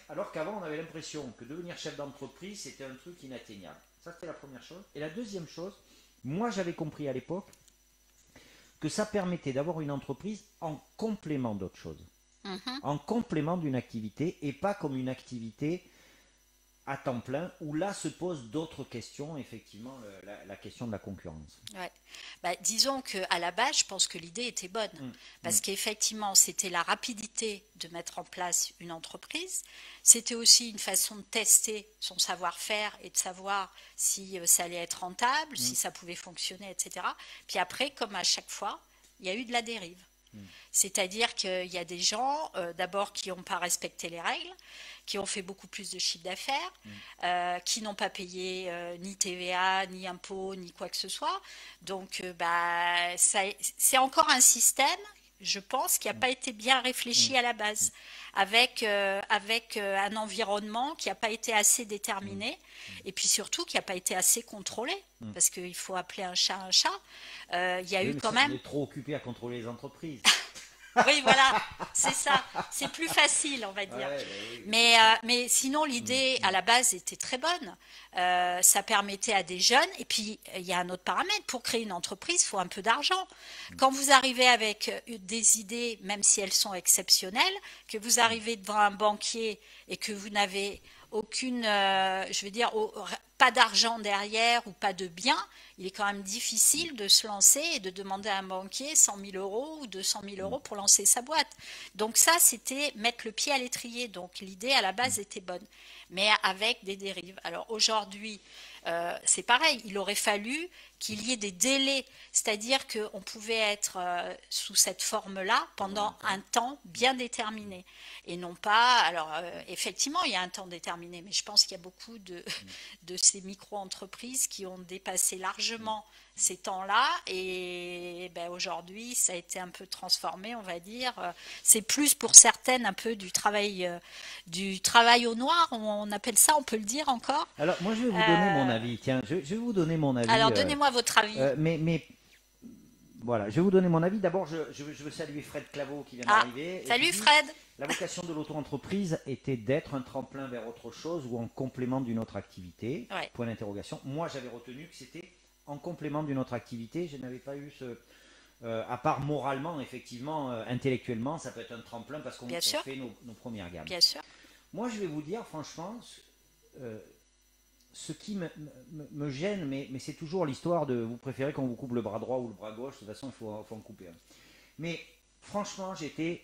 Alors qu'avant on avait l'impression que devenir chef d'entreprise c'était un truc inatteignable. Ça c'était la première chose. Et la deuxième chose, moi j'avais compris à l'époque que ça permettait d'avoir une entreprise en complément d'autre chose, Mhm. en complément d'une activité et pas comme une activité à temps plein, où là se posent d'autres questions, effectivement, la question de la concurrence. Ouais. Bah, disons qu'à la base, je pense que l'idée était bonne. Mm, Parce mm, qu'effectivement, c'était la rapidité de mettre en place une entreprise. C'était aussi une façon de tester son savoir-faire et de savoir si ça allait être rentable, mm, si ça pouvait fonctionner, etc. Puis après, comme à chaque fois, il y a eu de la dérive. mm, C'est-à-dire qu'il y a des gens, d'abord, qui n'ont pas respecté les règles, qui ont fait beaucoup plus de chiffre d'affaires, mm, qui n'ont pas payé ni TVA, ni impôts, ni quoi que ce soit. Donc, bah, c'est encore un système, je pense, qui n'a mm, pas été bien mm, réfléchi à la base, avec un environnement qui n'a pas été assez mm, déterminé, et puis surtout qui n'a pas été assez contrôlé, mm. parce qu'il faut appeler un chat un chat. Il y a Oui, eu mais quand on même. est trop occupé à contrôler les entreprises. Oui, voilà, c'est ça. C'est plus facile, on va Ouais, dire. bah oui, c'est ça. Mais sinon, Mm, l'idée à mm, la base était très bonne. Ça permettait à des jeunes, et puis il y a un autre paramètre, pour créer une entreprise, il faut un peu d'argent. Quand vous arrivez avec des idées, même si elles sont exceptionnelles, que vous mm, arrivez devant un banquier et que vous n'avez aucune, je veux dire, pas d'argent derrière ou pas de biens, il est quand même difficile de se lancer et de demander à un banquier 100 000 euros ou 200 000 mm, euros pour lancer sa boîte. Donc ça, c'était mettre le pied à l'étrier. Donc l'idée à la mm. base était bonne, mais avec des dérives. Alors aujourd'hui, c'est pareil, il aurait fallu qu'il y ait des délais, c'est-à-dire qu'on pouvait être sous cette forme-là Pendant un pendant un temps. temps bien déterminé. Et non pas, alors effectivement, il y a un temps déterminé, mais je pense qu'il y a beaucoup Mm, de ces micro-entreprises qui ont dépassé mm. largement ces temps-là. Et ben, aujourd'hui, ça a été un peu transformé, on va dire. C'est plus pour certaines un peu du travail au noir, on appelle ça, on peut le dire encore. Alors, moi, je vais vous donner mon Euh, avis. Tiens, je vais vous donner mon avis. alors, donnez-moi votre avis. Mais voilà, je vais vous donner mon avis. D'abord, je veux saluer Fred Claveau qui vient Ah, d'arriver et qui salut dit Fred. la vocation de l'auto-entreprise était d'être un tremplin vers autre chose ou en complément d'une autre activité. Ouais, Point d'interrogation. Moi, j'avais retenu que c'était en complément d'une autre activité. Je n'avais pas eu ce. À part moralement, effectivement, intellectuellement, ça peut être un tremplin parce qu'on bien sûr, fait nos premières gammes. bien sûr. Moi, je vais vous dire, franchement, euh, ce qui me gêne, mais c'est toujours l'histoire de vous préférez qu'on vous coupe le bras droit ou le bras gauche, de toute façon, faut en couper un. Mais franchement, j'étais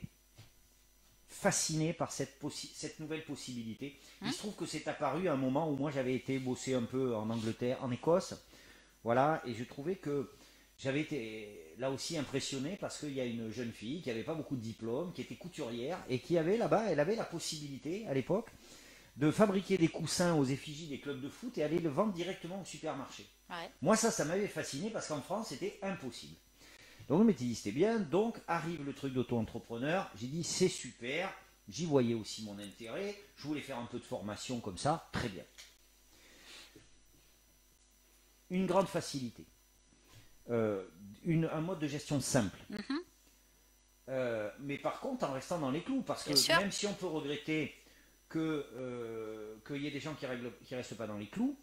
fasciné par cette nouvelle possibilité. Il Hein. se trouve que c'est apparu à un moment où moi j'avais été bosser un peu en Angleterre, en Écosse, voilà, et je trouvais que j'avais été là aussi impressionné parce qu'il y a une jeune fille qui n'avait pas beaucoup de diplômes, qui était couturière et qui avait là-bas, elle avait la possibilité à l'époque de fabriquer des coussins aux effigies des clubs de foot et aller le vendre directement au supermarché. Ouais. Moi, ça m'avait fasciné parce qu'en France, c'était impossible. Donc, je m'étais dit, c'était bien. Donc, arrive le truc d'auto-entrepreneur. J'ai dit, c'est super. J'y voyais aussi mon intérêt. Je voulais faire un peu de formation comme ça. Très bien. Une grande facilité. Un mode de gestion simple. Mhm, Mais par contre, en restant dans les clous. Parce bien que sûr. même si on peut regretter qu'il y ait des gens qui ne restent pas dans les clous,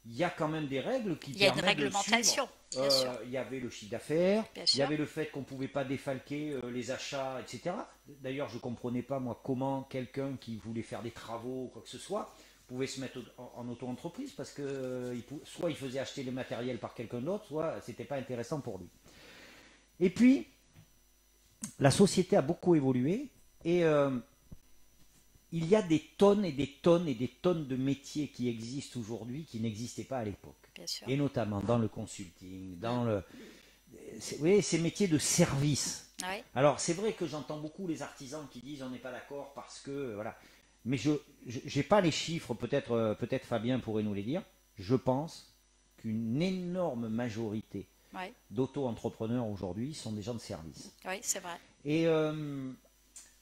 il y a quand même des règles qui Il y a une permettent de suivre. réglementation, bien sûr, Il y avait le chiffre d'affaires, bien il y sûr. avait le fait qu'on ne pouvait pas défalquer les achats, etc. D'ailleurs, je ne comprenais pas, moi, comment quelqu'un qui voulait faire des travaux ou quoi que ce soit pouvait se mettre en auto-entreprise parce que soit il faisait acheter le matériel par quelqu'un d'autre, soit c'était pas intéressant pour lui. Et puis, la société a beaucoup évolué et il y a des tonnes et des tonnes et des tonnes de métiers qui existent aujourd'hui qui n'existaient pas à l'époque. Bien sûr. Et notamment dans le consulting, Hein. dans vous voyez, ces métiers de service. Ouais. Alors c'est vrai que j'entends beaucoup les artisans qui disent on n'est pas d'accord parce que voilà. mais je n'ai pas les chiffres, peut-être Fabien pourrait nous les dire. Je pense qu'une énorme majorité Oui, d'auto-entrepreneurs aujourd'hui sont des gens de service. oui, c'est vrai. Et, euh,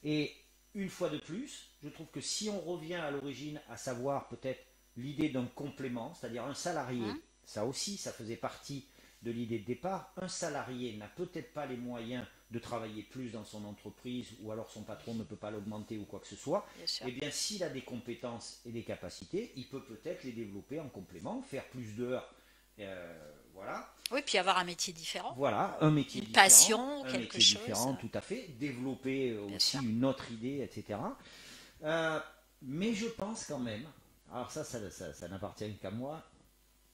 et une fois de plus, je trouve que si on revient à l'origine, à savoir peut-être l'idée d'un complément, c'est-à-dire un salarié, Hum, ça aussi, ça faisait partie de l'idée de départ, un salarié n'a peut-être pas les moyens de travailler plus dans son entreprise, ou alors son patron ne peut pas l'augmenter ou quoi que ce soit, bien sûr. eh bien s'il a des compétences et des capacités, il peut peut-être les développer en complément, faire plus d'heures, voilà, Oui, puis avoir un métier différent, voilà, une passion, un quelque métier chose, différent, tout à fait, développer bien aussi sûr. une autre idée, etc. Euh, mais je pense quand même, alors ça n'appartient qu'à moi,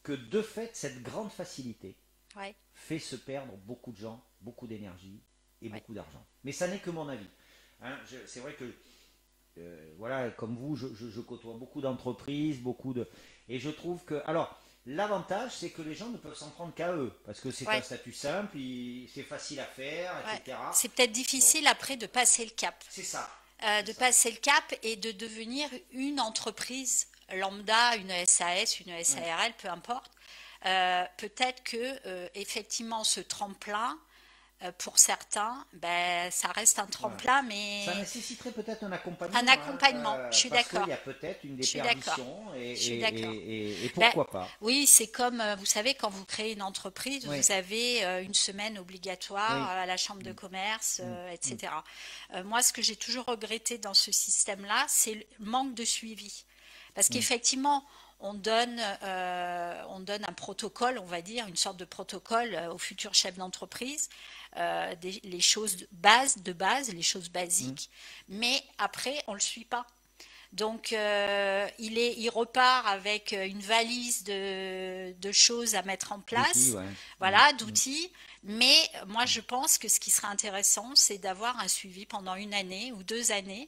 que de fait, cette grande facilité Oui, fait se perdre beaucoup de gens, beaucoup d'énergie et oui, beaucoup d'argent. Mais ça n'est que mon avis. Hein, c'est vrai que, voilà, comme vous, je côtoie beaucoup d'entreprises, et je trouve que, alors, l'avantage, c'est que les gens ne peuvent s'en prendre qu'à eux, parce que c'est oui, un statut simple, c'est facile à faire, oui. etc. C'est peut-être Bon, difficile après de passer le cap. c'est ça, c'est De ça. passer le cap et de devenir une entreprise lambda, une SAS, une Ouais. SARL, peu importe. Peut-être que effectivement ce tremplin, pour certains, ben, ça reste un Voilà. tremplin, Ça mais nécessiterait peut-être un un accompagnement, hein, accompagnement. Je suis parce qu'il d'accord. y a peut-être une Je suis d'accord. déperdition, Je suis d'accord. et Ben, pourquoi pas. oui, c'est comme, vous savez, quand vous créez une entreprise, Oui, vous avez une semaine obligatoire oui. à la chambre de Mm, commerce, mm, mm. etc. Moi, ce que j'ai toujours regretté dans ce système-là, c'est le manque de suivi. Parce Mm. qu'effectivement, on donne un protocole, on va dire, une sorte de protocole aux futurs chefs d'entreprise, les choses de base, les choses Mm. basiques, mais après, on ne le suit pas. Donc, il repart avec une valise de choses à mettre en D'outils, place, ouais. Mm, voilà, mm, d'outils. Mais moi, je pense que ce qui serait intéressant, c'est d'avoir un suivi pendant une année ou 2 années.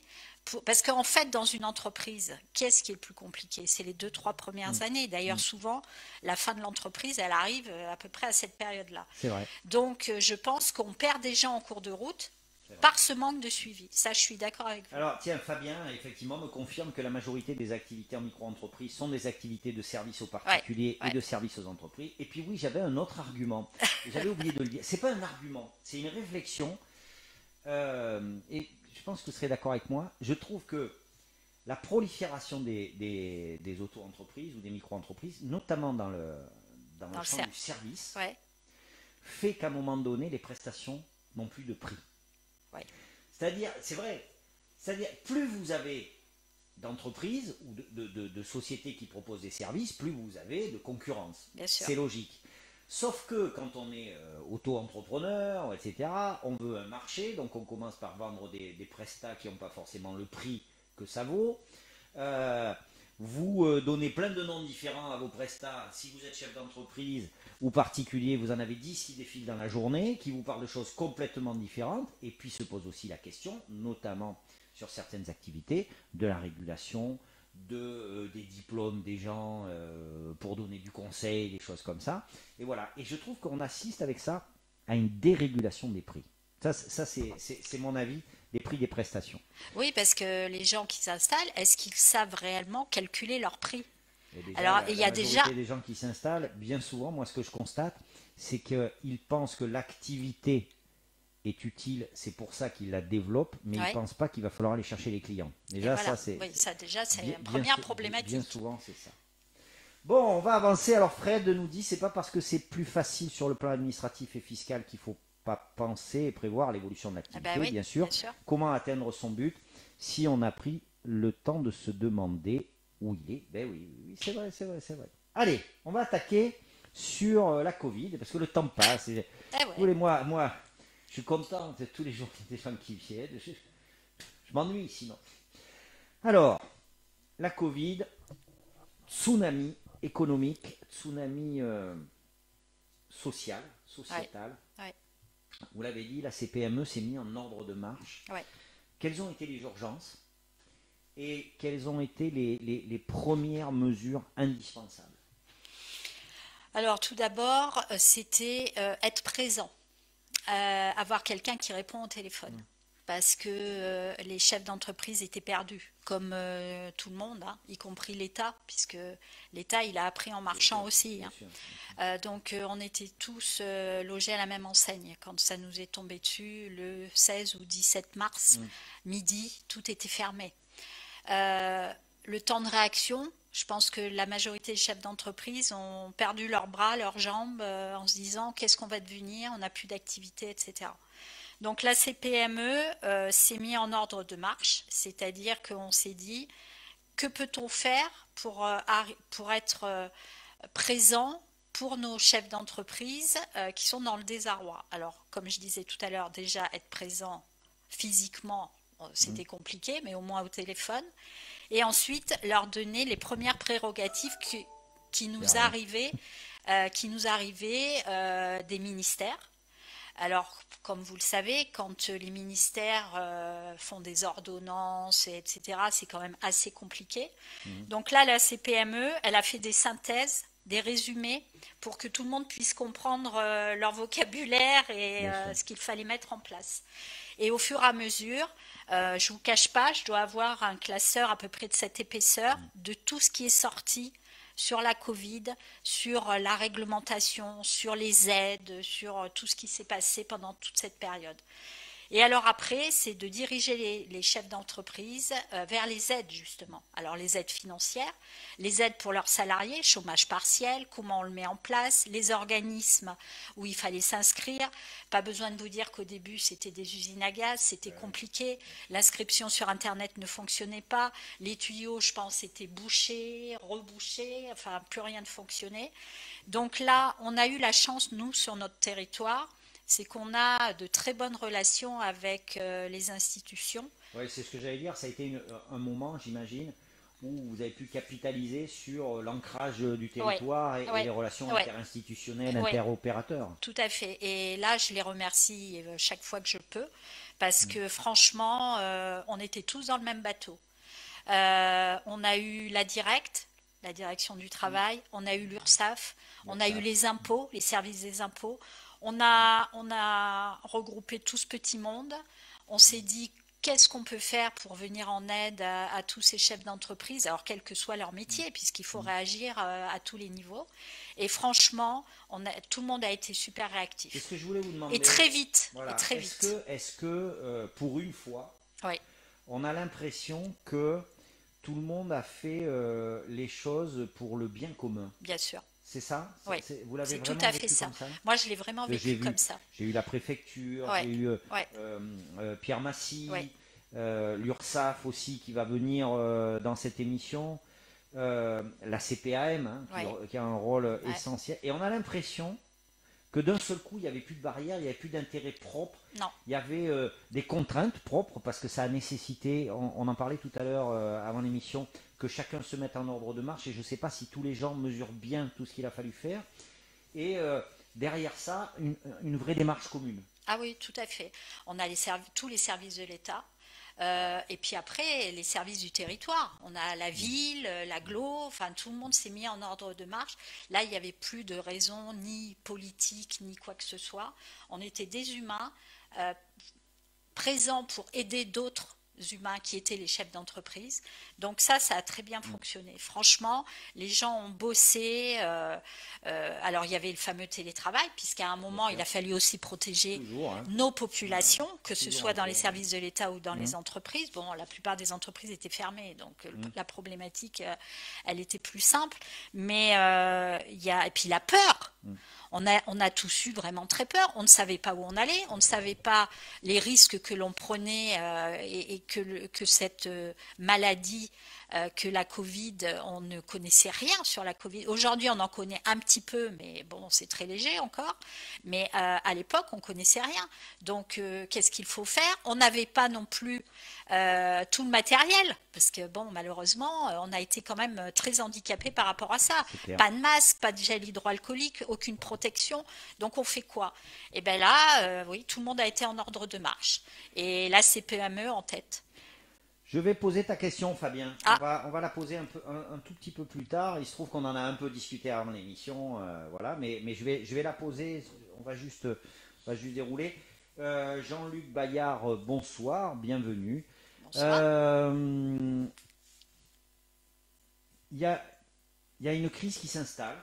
Parce qu'en fait, dans une entreprise, qu'est-ce qui est le plus compliqué? C'est les 2, 3 premières mm, années. D'ailleurs, mm. souvent, la fin de l'entreprise, elle arrive à peu près à cette période-là. C'est vrai, Donc, je pense qu'on perd des gens en cours de route c'est vrai. par ce manque de suivi. Ça, je suis d'accord avec vous. Alors, tiens, Fabien, effectivement, me confirme que la majorité des activités en micro-entreprise sont des activités de service aux Ouais, particuliers et ouais. de service aux entreprises. Et puis oui, j'avais un autre argument. J'avais oublié de le dire. C'est pas un argument, c'est une réflexion. Et je pense que vous serez d'accord avec moi. Je trouve que la prolifération des auto-entreprises ou des micro-entreprises, notamment dans le Dans le champ cercle. du service, Ouais, fait qu'à un moment donné, les prestations n'ont plus de prix. ouais, C'est-à-dire, c'est vrai, c'est-à-dire, plus vous avez d'entreprises ou de sociétés qui proposent des services, plus vous avez de concurrence. bien sûr. C'est logique. Sauf que quand on est auto-entrepreneur, etc., on veut un marché, donc on commence par vendre des prestats qui n'ont pas forcément le prix que ça vaut. Euh, vous donnez plein de noms différents à vos prestats. Si vous êtes chef d'entreprise ou particulier, vous en avez 10 qui défilent dans la journée, qui vous parlent de choses complètement différentes. Et puis se pose aussi la question, notamment sur certaines activités, de la régulation, des diplômes des gens pour donner du conseil, des choses comme ça. Et voilà. Et je trouve qu'on assiste avec ça à une dérégulation des prix. Ça c'est mon avis des prix des prestations. Oui, parce que les gens qui s'installent, est-ce qu'ils savent réellement calculer leur prix? Et déjà, Alors, il y la a déjà, majorité des gens qui s'installent, bien souvent, moi ce que je constate, c'est qu'ils pensent que l'activité est utile, c'est pour ça qu'ils la développent, mais ils ne ouais, pensent pas qu'il va falloir aller chercher les clients. et Déjà, voilà. ça, c'est Oui, ça déjà, c'est bien, une première bien problématique. souvent, c'est ça. Bon, on va avancer. Alors Fred nous dit, c'est pas parce que c'est plus facile sur le plan administratif et fiscal qu'il faut pas penser et prévoir l'évolution de Ah ben l'activité, oui, bien sûr. bien sûr. Comment atteindre son but si on a pris le temps de se demander où il est? Ben oui, oui, oui, c'est vrai, c'est vrai, c'est vrai. Allez, on va attaquer sur la Covid, parce que le temps passe. Eh Tous ouais. les mois, moi, je suis content, tous les jours, il y a des gens qui viennent. Je m'ennuie sinon. Alors, la Covid, tsunami économique, tsunami social, Ouais, sociétal. ouais, Vous l'avez dit, la CPME s'est mis en ordre de marche. ouais. Quelles ont été les urgences et quelles ont été les premières mesures indispensables? Alors, tout d'abord, c'était être présent, avoir quelqu'un qui répond au téléphone. parce que les chefs d'entreprise étaient perdus, comme tout le monde, hein, y compris l'État, puisque l'État, il a appris en Bien marchant sûr, aussi, bien hein. sûr. Donc on était tous logés à la même enseigne. Quand ça nous est tombé dessus, le 16 ou 17 mars, Mm. midi, tout était fermé. Euh, le temps de réaction, je pense que la majorité des chefs d'entreprise ont perdu leurs bras, leurs jambes, en se disant qu'est-ce qu'on va devenir, on n'a plus d'activité, etc. Donc la CPME s'est mis en ordre de marche, c'est-à-dire qu'on s'est dit que peut-on faire pour être présent pour nos chefs d'entreprise qui sont dans le désarroi. Alors, comme je disais tout à l'heure, déjà être présent physiquement, Mm. c'était compliqué, mais au moins au téléphone. Et ensuite, leur donner les premières prérogatives qui Qui nous arrive. arrivaient, des ministères. Alors, comme vous le savez, quand les ministères font des ordonnances, etc., c'est quand même assez compliqué. Mm. Donc là, la CPME, elle a fait des synthèses, des résumés, pour que tout le monde puisse comprendre leur vocabulaire et Bien sûr. ce qu'il fallait mettre en place. Et au fur et à mesure, je ne vous cache pas, je dois avoir un classeur à peu près de cette épaisseur Mm. de tout ce qui est sorti sur la Covid, sur la réglementation, sur les aides, sur tout ce qui s'est passé pendant toute cette période. Et alors après, c'est de diriger les chefs d'entreprise vers les aides justement. Alors les aides financières, les aides pour leurs salariés, chômage partiel, comment on le met en place, les organismes où il fallait s'inscrire. Pas besoin de vous dire qu'au début c'était des usines à gaz, c'était compliqué. L'inscription sur Internet ne fonctionnait pas. Les tuyaux, je pense, étaient bouchés, rebouchés, enfin plus rien ne fonctionnait. Donc là, on a eu la chance, nous, sur notre territoire, c'est qu'on a de très bonnes relations avec les institutions. Ouais, c'est ce que j'allais dire. Ça a été un moment, j'imagine, où vous avez pu capitaliser sur l'ancrage du Oui, territoire et oui, les relations oui, interinstitutionnelles, oui, interopérateurs. tout à fait. Et là, je les remercie chaque fois que je peux, parce Mm. que franchement, on était tous dans le même bateau. On a eu la directe, la direction du Mm. travail, on a eu l'URSSAF, on a eu L'URSSAF. les impôts, les services des impôts. Mm. On a regroupé tout ce petit monde. On s'est dit qu'est-ce qu'on peut faire pour venir en aide à tous ces chefs d'entreprise, alors quel que soit leur métier, puisqu'il faut Mm. réagir à tous les niveaux. Et franchement, tout le monde a été super C'est réactif. ce que je voulais vous Et demander. très vite, et Voilà. très vite. Est-ce que pour une fois, Oui, on a l'impression que tout le monde a fait les choses pour le bien commun? bien sûr. C'est ça? Oui, Vous l'avez c'est tout vraiment à fait vécu ça. comme ça? Moi, je l'ai vraiment J'ai vécu comme vu, ça. j'ai eu la préfecture, Oui, j'ai eu oui, Pierre oui, Massy, l'URSSAF aussi qui va venir dans cette émission, la CPAM hein, oui, qui a un rôle ouais. essentiel. Et on a l'impression que d'un seul coup, il n'y avait plus de barrières, il n'y avait plus d'intérêt propre, Non, il y avait des contraintes propres parce que ça a nécessité, on en parlait tout à l'heure avant l'émission, que chacun se mette en ordre de marche et je ne sais pas si tous les gens mesurent bien tout ce qu'il a fallu faire. Et derrière ça, une vraie démarche commune. ah oui, tout à fait. On a tous les services de l'État. Et puis après, les services du territoire. On a la ville, l'agglo, enfin tout le monde s'est mis en ordre de marche. Là, il n'y avait plus de raison ni politique, ni quoi que ce soit. On était des humains euh, présents pour aider d'autres humains qui étaient les chefs d'entreprise. Donc ça a très bien Mm. fonctionné. Franchement, les gens ont bossé. Alors il y avait le fameux télétravail, puisqu'à un Bien moment, il sûr. a fallu aussi protéger Toujours, hein. nos populations, que ce Toujours soit dans les encore. services de l'État ou dans Mm. les entreprises. Bon, la plupart des entreprises étaient fermées, donc Mm. la problématique, elle était plus simple. Mais il y a, et puis la peur. Mm. On a tous eu vraiment très peur. On ne savait pas où on allait, on ne savait pas les risques que l'on prenait et que cette maladie, que la Covid, on ne connaissait rien sur la Covid. Aujourd'hui, on en connaît un petit peu, mais bon, c'est très léger encore. Mais à l'époque, on connaissait rien. Donc, qu'est-ce qu'il faut faire? On n'avait pas non plus tout le matériel, parce que bon, malheureusement, on a été quand même très handicapé par rapport à ça. C'est clair. Pas de masque, pas de gel hydroalcoolique, aucune protection. Donc on fait quoi? Et bien là, oui, tout le monde a été en ordre de marche. Et la CPME en tête. Je vais poser ta question, Fabien. Ah, On va la poser un tout petit peu plus tard. Il se trouve qu'on en a un peu discuté avant l'émission, voilà. Mais je vais la poser. On va juste dérouler. Jean-Luc Bayard, bonsoir, bienvenue. Bonsoir. Euh, Il y a, il y a une crise qui s'installe,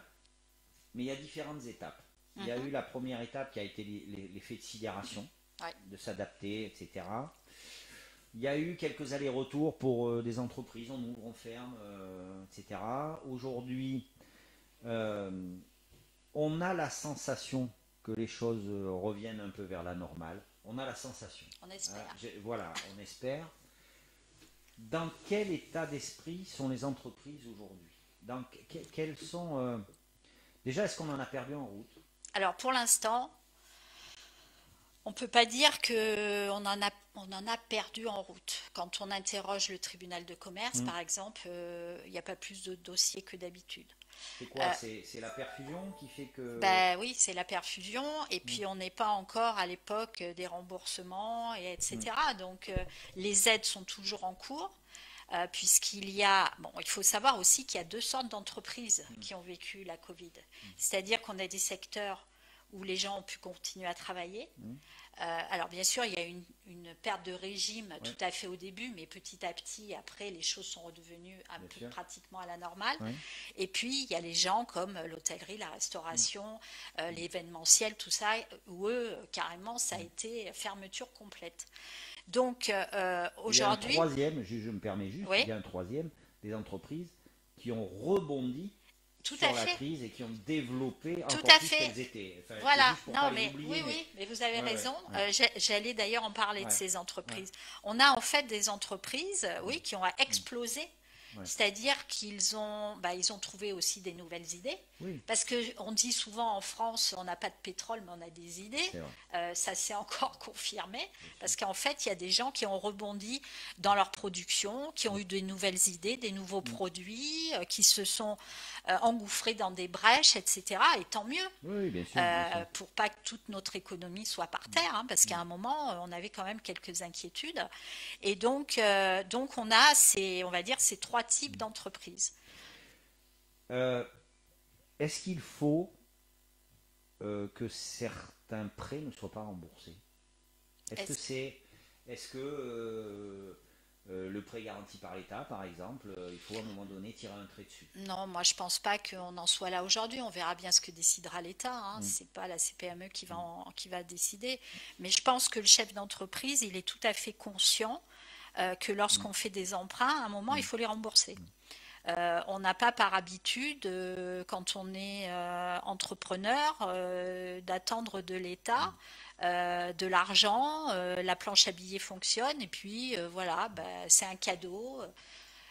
mais il y a différentes étapes. Il y a Mhm. eu la première étape qui a été l'effet de sidération, Ouais. de s'adapter, etc. Il y a eu quelques allers-retours pour des entreprises, on ouvre, on ferme, etc. Aujourd'hui, euh, on a la sensation que les choses reviennent un peu vers la normale. On a la sensation. On Hein, espère. voilà, on espère. Dans quel état d'esprit sont les entreprises aujourd'hui? Quels sont déjà, est-ce qu'on en a perdu en route? Alors pour l'instant, on ne peut pas dire qu'on en a perdu en route. Quand on interroge le tribunal de commerce, Hmm. par exemple, il n'y a pas plus de dossiers que d'habitude. C'est quoi? Euh, C'est la perfusion qui fait que. Ben oui, c'est la perfusion, et Hmm, puis on n'est pas encore à l'époque des remboursements, et hmm, etc. Donc les aides sont toujours en cours, puisqu'il y a, bon, il faut savoir aussi qu'il y a deux sortes d'entreprises hmm, qui ont vécu la Covid. C'est-à-dire qu'on a des secteurs où les gens ont pu continuer à travailler. hmm. Alors bien sûr, il y a une perte de régime Ouais, tout à fait au début, mais petit à petit, après, les choses sont redevenues un bien peu sûr. pratiquement à la normale. Ouais, Et puis, il y a les gens comme l'hôtellerie, la hmm, restauration, hmm, l'événementiel, tout ça, où eux, carrément, ça a hmm. été fermeture complète. Donc, Il y a un aujourd'hui, troisième, je me permets juste, il oui, y a un troisième, des entreprises qui ont rebondi tout à sur la fait, crise et qui ont développé tout encore à plus fait. qu'elles étaient. Enfin, c'est Voilà, juste pour non, pas les mais oublier, oui, mais oui, mais vous avez ouais, ouais, raison. ouais, J'allais d'ailleurs en parler de ouais, ces ouais, entreprises. On a en fait des entreprises, hmm, oui, qui ont hmm, explosé. ouais. C'est-à-dire qu'ils ont trouvé aussi des nouvelles idées. Oui, Parce qu'on dit souvent en France, on n'a pas de pétrole, mais on a des idées. c'est vrai, Ça s'est encore confirmé. bien sûr. Parce qu'en fait, il y a des gens qui ont rebondi dans leur production, qui ont Hmm, eu de nouvelles idées, des nouveaux hmm. produits, qui se sont engouffrés dans des brèches, etc. Et tant mieux, Oui, oui, bien sûr, bien sûr. pour pas que toute notre économie soit par Hmm, terre, hein, parce qu'à hmm. un moment, on avait quand même quelques inquiétudes. Et donc on a on va dire, ces trois types d'entreprises. Euh, Est-ce qu'il faut que certains prêts ne soient pas remboursés? Est-ce que Est-ce c'est, est-ce que le prêt garanti par l'État, par exemple, il faut à un moment donné tirer un trait dessus? Non, moi je pense pas qu'on en soit là aujourd'hui. On verra bien ce que décidera l'État, hein. Hmm, C'est pas la CPME hmm, qui va décider. Mais je pense que le chef d'entreprise, il est tout à fait conscient que hmm, lorsqu'on fait des emprunts, à un moment, il hmm, faut les rembourser. On n'a pas par habitude, quand on est entrepreneur, d'attendre de l'État hmm, de l'argent. La planche à billets fonctionne et puis voilà, bah, c'est un cadeau.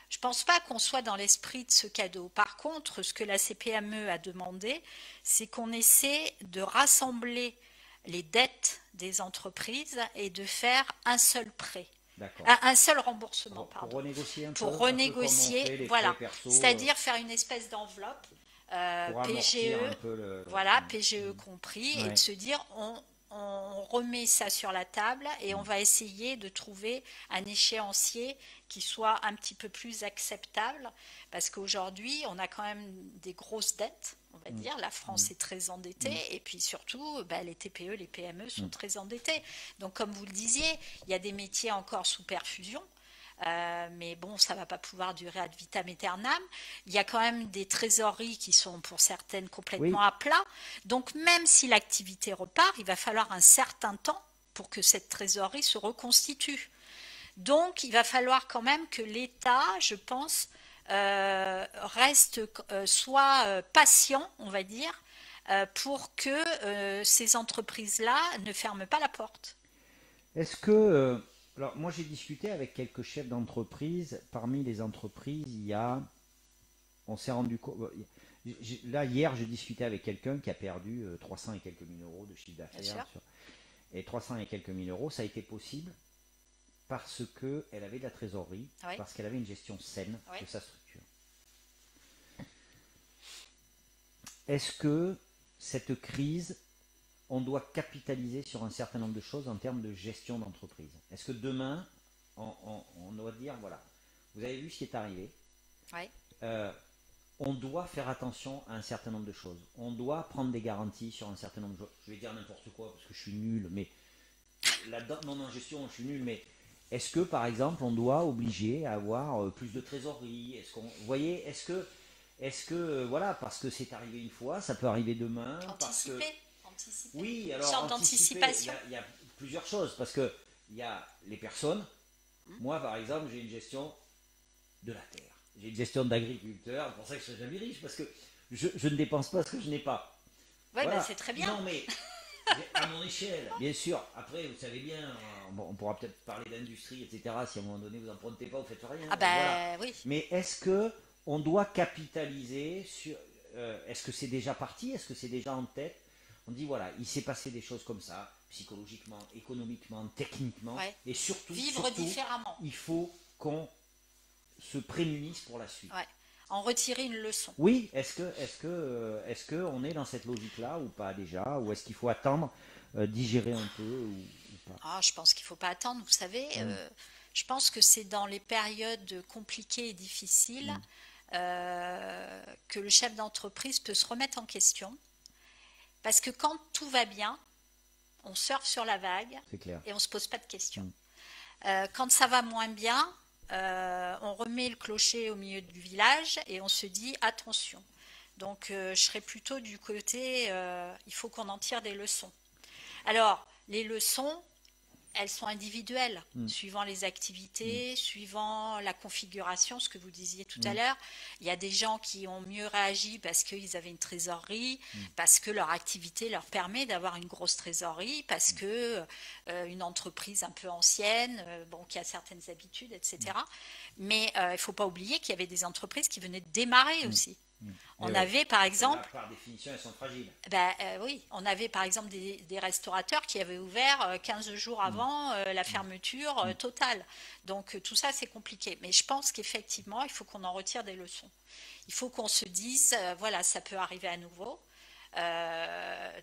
Je ne pense pas qu'on soit dans l'esprit de ce cadeau. Par contre, ce que la CPME a demandé, c'est qu'on essaie de rassembler les dettes des entreprises et de faire un seul prêt, d'accord. un seul remboursement, Pour pardon, renégocier pour un peu comme on renégocier, fait les prêts voilà, perso, c'est-à-dire faire une espèce d'enveloppe, pour amortir un PGE, peu le. voilà, PGE compris, et de Ouais. se dire on remet ça sur la table et on Hmm, va essayer de trouver un échéancier qui soit un petit peu plus acceptable, parce qu'aujourd'hui, on a quand même des grosses dettes, on va hmm, dire. La hmm, France est très endettée, hmm, et puis surtout, bah, les TPE, les PME sont hmm. très endettés. Donc, comme vous le disiez, il y a des métiers encore sous perfusion. Mais bon, ça ne va pas pouvoir durer ad vitam aeternam. Il y a quand même des trésoreries qui sont pour certaines complètement Oui, à plat. Donc même si l'activité repart, il va falloir un certain temps pour que cette trésorerie se reconstitue. Donc il va falloir quand même que l'État, je pense, soit patient, on va dire, pour que ces entreprises-là ne ferment pas la porte. est-ce que. Alors, moi, j'ai discuté avec quelques chefs d'entreprise. Parmi les entreprises, il y a. On s'est rendu compte. Là, hier, j'ai discuté avec quelqu'un qui a perdu 300 et quelques mille euros de chiffre Bien d'affaires. sûr. Et 300 et quelques mille euros, ça a été possible parce qu'elle avait de la trésorerie, Oui, parce qu'elle avait une gestion saine oui. de sa structure. Est-ce que cette crise, on doit capitaliser sur un certain nombre de choses en termes de gestion d'entreprise? Est-ce que demain, on doit dire, voilà, vous avez vu ce qui est arrivé, Oui. euh, on doit faire attention à un certain nombre de choses. On doit prendre des garanties sur un certain nombre de choses. Je vais dire n'importe quoi parce que je suis nul, mais là-dedans, non, gestion, je suis nul, mais est-ce que, par exemple, on doit obliger à avoir plus de trésorerie? Vous voyez, voilà, parce que c'est arrivé une fois, ça peut arriver demain, parce que, Anticiper, anticiper. oui, Une alors sorte anticiper, d'anticipation. il y a plusieurs choses, parce que il y a les personnes. Moi, par exemple, j'ai une gestion de la terre. J'ai une gestion d'agriculteur, c'est pour ça que je ne serai jamais riche, parce que je ne dépense pas ce que je n'ai pas. Ouais, bah, Voilà. c'est très bien. Non, mais à mon échelle, bien sûr. Après, vous savez bien, bon, on pourra peut-être parler d'industrie, etc. Si à un moment donné vous n'empruntez pas, vous faites rien. Ah Voilà. bah oui. Mais est-ce que on doit capitaliser sur est-ce que c'est déjà parti? Est-ce que c'est déjà en tête? On dit voilà, il s'est passé des choses comme ça, psychologiquement, économiquement, techniquement, Ouais. et surtout, Vivre différemment. il faut qu'on se prémunisse pour la suite. Ouais. En retirer une leçon. Oui, est-ce que on est dans cette logique-là ou pas déjà, ou est-ce qu'il faut attendre, digérer un peu ou pas? Ah, je pense qu'il ne faut pas attendre, vous savez. Je pense que c'est dans les périodes compliquées et difficiles que le chef d'entreprise peut se remettre en question. Parce que quand tout va bien, on surfe sur la vague C'est clair. et on ne se pose pas de questions. Quand ça va moins bien, on remet le clocher au milieu du village et on se dit attention. Donc je serais plutôt du côté, il faut qu'on en tire des leçons. Alors, les leçons, elles sont individuelles, suivant les activités, suivant la configuration, ce que vous disiez tout à l'heure. Il y a des gens qui ont mieux réagi parce qu'ils avaient une trésorerie, parce que leur activité leur permet d'avoir une grosse trésorerie, parce que une entreprise un peu ancienne, bon, qui a certaines habitudes, etc. Mais il ne faut pas oublier qu'il y avait des entreprises qui venaient de démarrer aussi. On avait par exemple, par définition, elles sont fragiles. oui, on avait par exemple des restaurateurs qui avaient ouvert 15 jours avant la fermeture totale. Donc tout ça c'est compliqué. Mais je pense qu'effectivement il faut qu'on en retire des leçons. Il faut qu'on se dise, voilà, ça peut arriver à nouveau.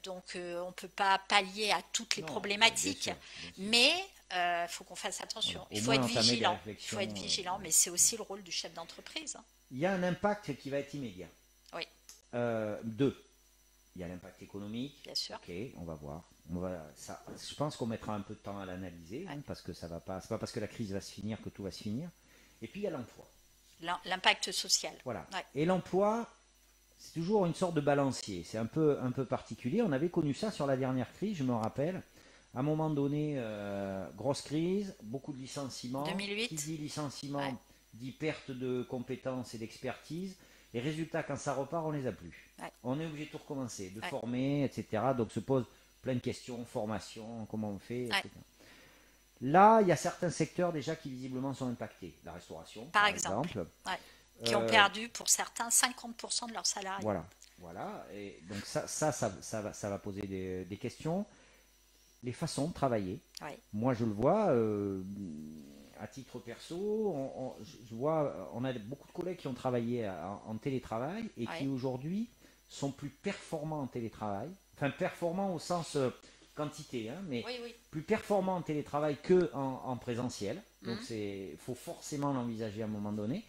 Donc on ne peut pas pallier à toutes les problématiques. Bien sûr. Mais il faut qu'on fasse attention. Voilà. Il faut être vigilant. Il faut être vigilant, mais c'est aussi le rôle du chef d'entreprise. Il y a un impact qui va être immédiat. Oui. Deux, il y a l'impact économique. Bien sûr. Ok, on va voir. Je pense qu'on mettra un peu de temps à l'analyser, parce que ça va pas. C'est pas parce que la crise va se finir que tout va se finir. Et puis il y a l'emploi. L'impact social. Voilà. Ouais. Et l'emploi, c'est toujours une sorte de balancier. C'est un peu particulier. On avait connu ça sur la dernière crise, je me rappelle. À un moment donné, grosse crise, beaucoup de licenciements. 2008. Qui dit licenciement dit perte de compétences et d'expertise. Les résultats, quand ça repart, on ne les a plus. Ouais. On est obligé de tout recommencer, de former, etc. Donc se pose plein de questions, formation, comment on fait, etc. Là, il y a certains secteurs déjà qui visiblement sont impactés. La restauration, par exemple. Qui ont perdu pour certains 50% de leurs salariés. Voilà. Et donc ça va poser des questions. Les façons de travailler. Moi, je le vois. À titre perso, je vois, on a beaucoup de collègues qui ont travaillé en télétravail et qui aujourd'hui sont plus performants en télétravail. Enfin, performants au sens quantité, mais plus performants en télétravail qu'en présentiel. Donc, il faut forcément l'envisager à un moment donné.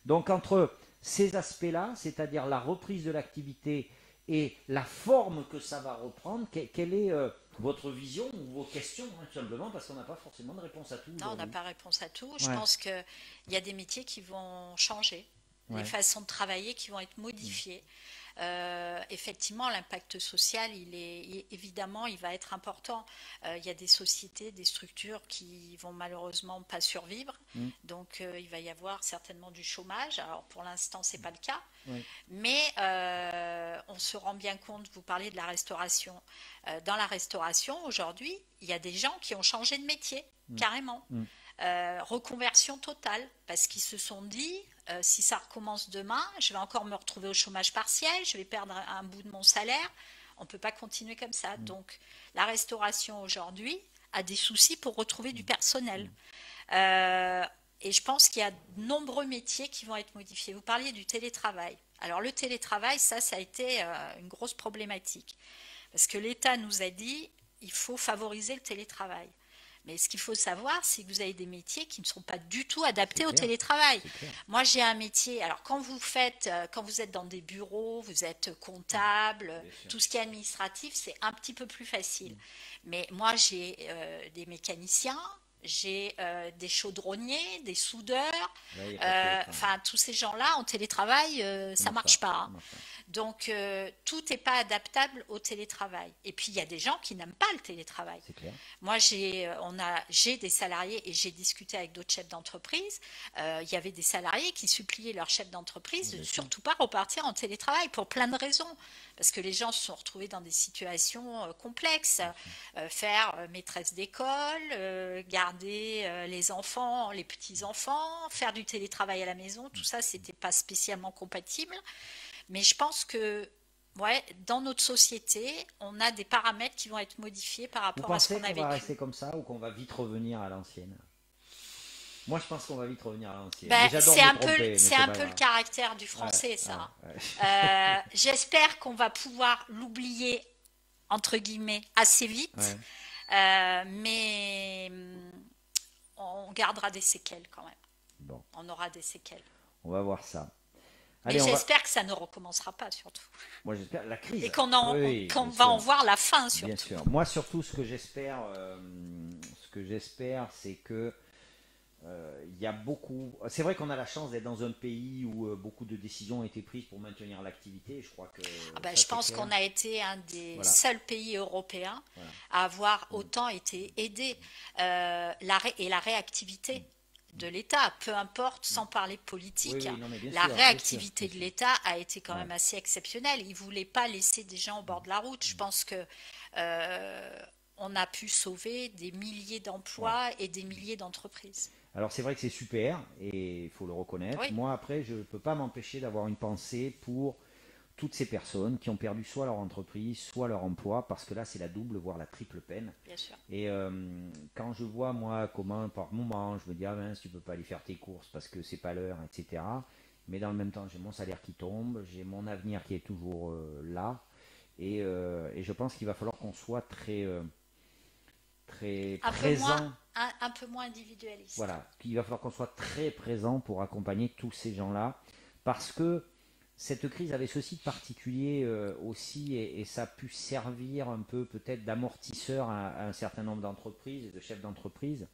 Donc, entre ces aspects-là, c'est-à-dire la reprise de l'activité et la forme que ça va reprendre, quelle est votre vision ou vos questions, tout simplement, parce qu'on n'a pas forcément de réponse à tout. Non, on n'a pas réponse à tout. Je pense qu'il y a des métiers qui vont changer, des façons de travailler qui vont être modifiées. Effectivement, l'impact social, évidemment, il va être important. Il y a des sociétés, des structures qui vont malheureusement pas survivre. Donc, il va y avoir certainement du chômage. Alors, pour l'instant, c'est pas le cas. Mais on se rend bien compte, vous parlez de la restauration. Dans la restauration, aujourd'hui, il y a des gens qui ont changé de métier, carrément. Reconversion totale, parce qu'ils se sont dit, si ça recommence demain, je vais encore me retrouver au chômage partiel, je vais perdre un bout de mon salaire. On ne peut pas continuer comme ça. Donc, la restauration aujourd'hui a des soucis pour retrouver du personnel. Et je pense qu'il y a de nombreux métiers qui vont être modifiés. Vous parliez du télétravail. Alors, le télétravail, ça a été une grosse problématique. Parce que l'État nous a dit, il faut favoriser le télétravail. Mais ce qu'il faut savoir, c'est que vous avez des métiers qui ne sont pas du tout C'est adaptés au clair, télétravail. c'est clair. Moi, j'ai un métier. Alors, quand vous êtes dans des bureaux, vous êtes comptable, Bien sûr. tout ce qui est administratif, c'est un petit peu plus facile. Mais moi, j'ai des mécaniciens, j'ai des chaudronniers, des soudeurs. Là, il n'y a pas de télétravail. Enfin, tous ces gens-là en télétravail, Ça ça marche marche pas. pas, Ça hein. marche pas. Donc, tout n'est pas adaptable au télétravail. Et puis, il y a des gens qui n'aiment pas le télétravail. C'est clair. Moi, j'ai des salariés et j'ai discuté avec d'autres chefs d'entreprise. Il y avait des salariés qui suppliaient leurs chefs d'entreprise de ne Bien sûr. surtout pas repartir en télétravail pour plein de raisons. Parce que les gens se sont retrouvés dans des situations complexes. Bien sûr. Faire maîtresse d'école, garder les enfants, les petits-enfants, faire du télétravail à la maison, tout ça, c'était pas spécialement compatible. Mais je pense que ouais, dans notre société, on a des paramètres qui vont être modifiés par Vous rapport à ce pensez qu'on a qu'on va vécu. rester comme ça ou qu'on va vite revenir à l'ancienne? Moi, je pense qu'on va vite revenir à l'ancienne. Ben, Mais j'adore me tromper, mais c'est c'est un pas peu le grave. caractère du Ouais, français, ouais, ça. ouais. J'espère qu'on va pouvoir l'oublier, entre guillemets, assez vite. Ouais. Mais on gardera des séquelles quand même. Bon, On aura des séquelles. on va voir ça. Mais Allez, on va. j'espère que ça ne recommencera pas, surtout. Moi, j'espère la Et crise. Oui, qu'on bien va en sûr, voir la fin, bien surtout. sûr. Moi, surtout, ce que j'espère, c'est que il y a beaucoup. C'est vrai qu'on a la chance d'être dans un pays où beaucoup de décisions ont été prises pour maintenir l'activité. Je crois que Ah ben, ça, je c'est pense clair. qu'on a été un des Voilà, seuls pays européens voilà. à avoir autant été aidé. Et la réactivité de l'État, peu importe, sans parler Oui, politique, oui, hein, non, mais bien la sûr, bien sûr, réactivité bien de sûr. l'État a été quand Ouais. même assez exceptionnelle. Il ne voulait pas laisser des gens au bord de la route. Je pense que euh, on a pu sauver des milliers Ouais. d'emplois et des milliers d'entreprises. Alors c'est vrai que c'est super et il faut le reconnaître. Oui, Moi après je ne peux pas m'empêcher d'avoir une pensée pour toutes ces personnes qui ont perdu soit leur entreprise, soit leur emploi, parce que là c'est la double, voire la triple peine. bien sûr. Et quand je vois moi comment par moment je me dis ah mince tu peux pas aller faire tes courses parce que c'est pas l'heure, etc. Mais dans le même temps j'ai mon salaire qui tombe, j'ai mon avenir qui est toujours là. Et je pense qu'il va falloir qu'on soit très présent. Un peu moins individualiste. Voilà, il va falloir qu'on soit très présent pour accompagner tous ces gens-là, parce que cette crise avait ceci de particulier aussi, et ça a pu servir un peu peut-être d'amortisseur à un certain nombre d'entreprises et de chefs d'entreprise,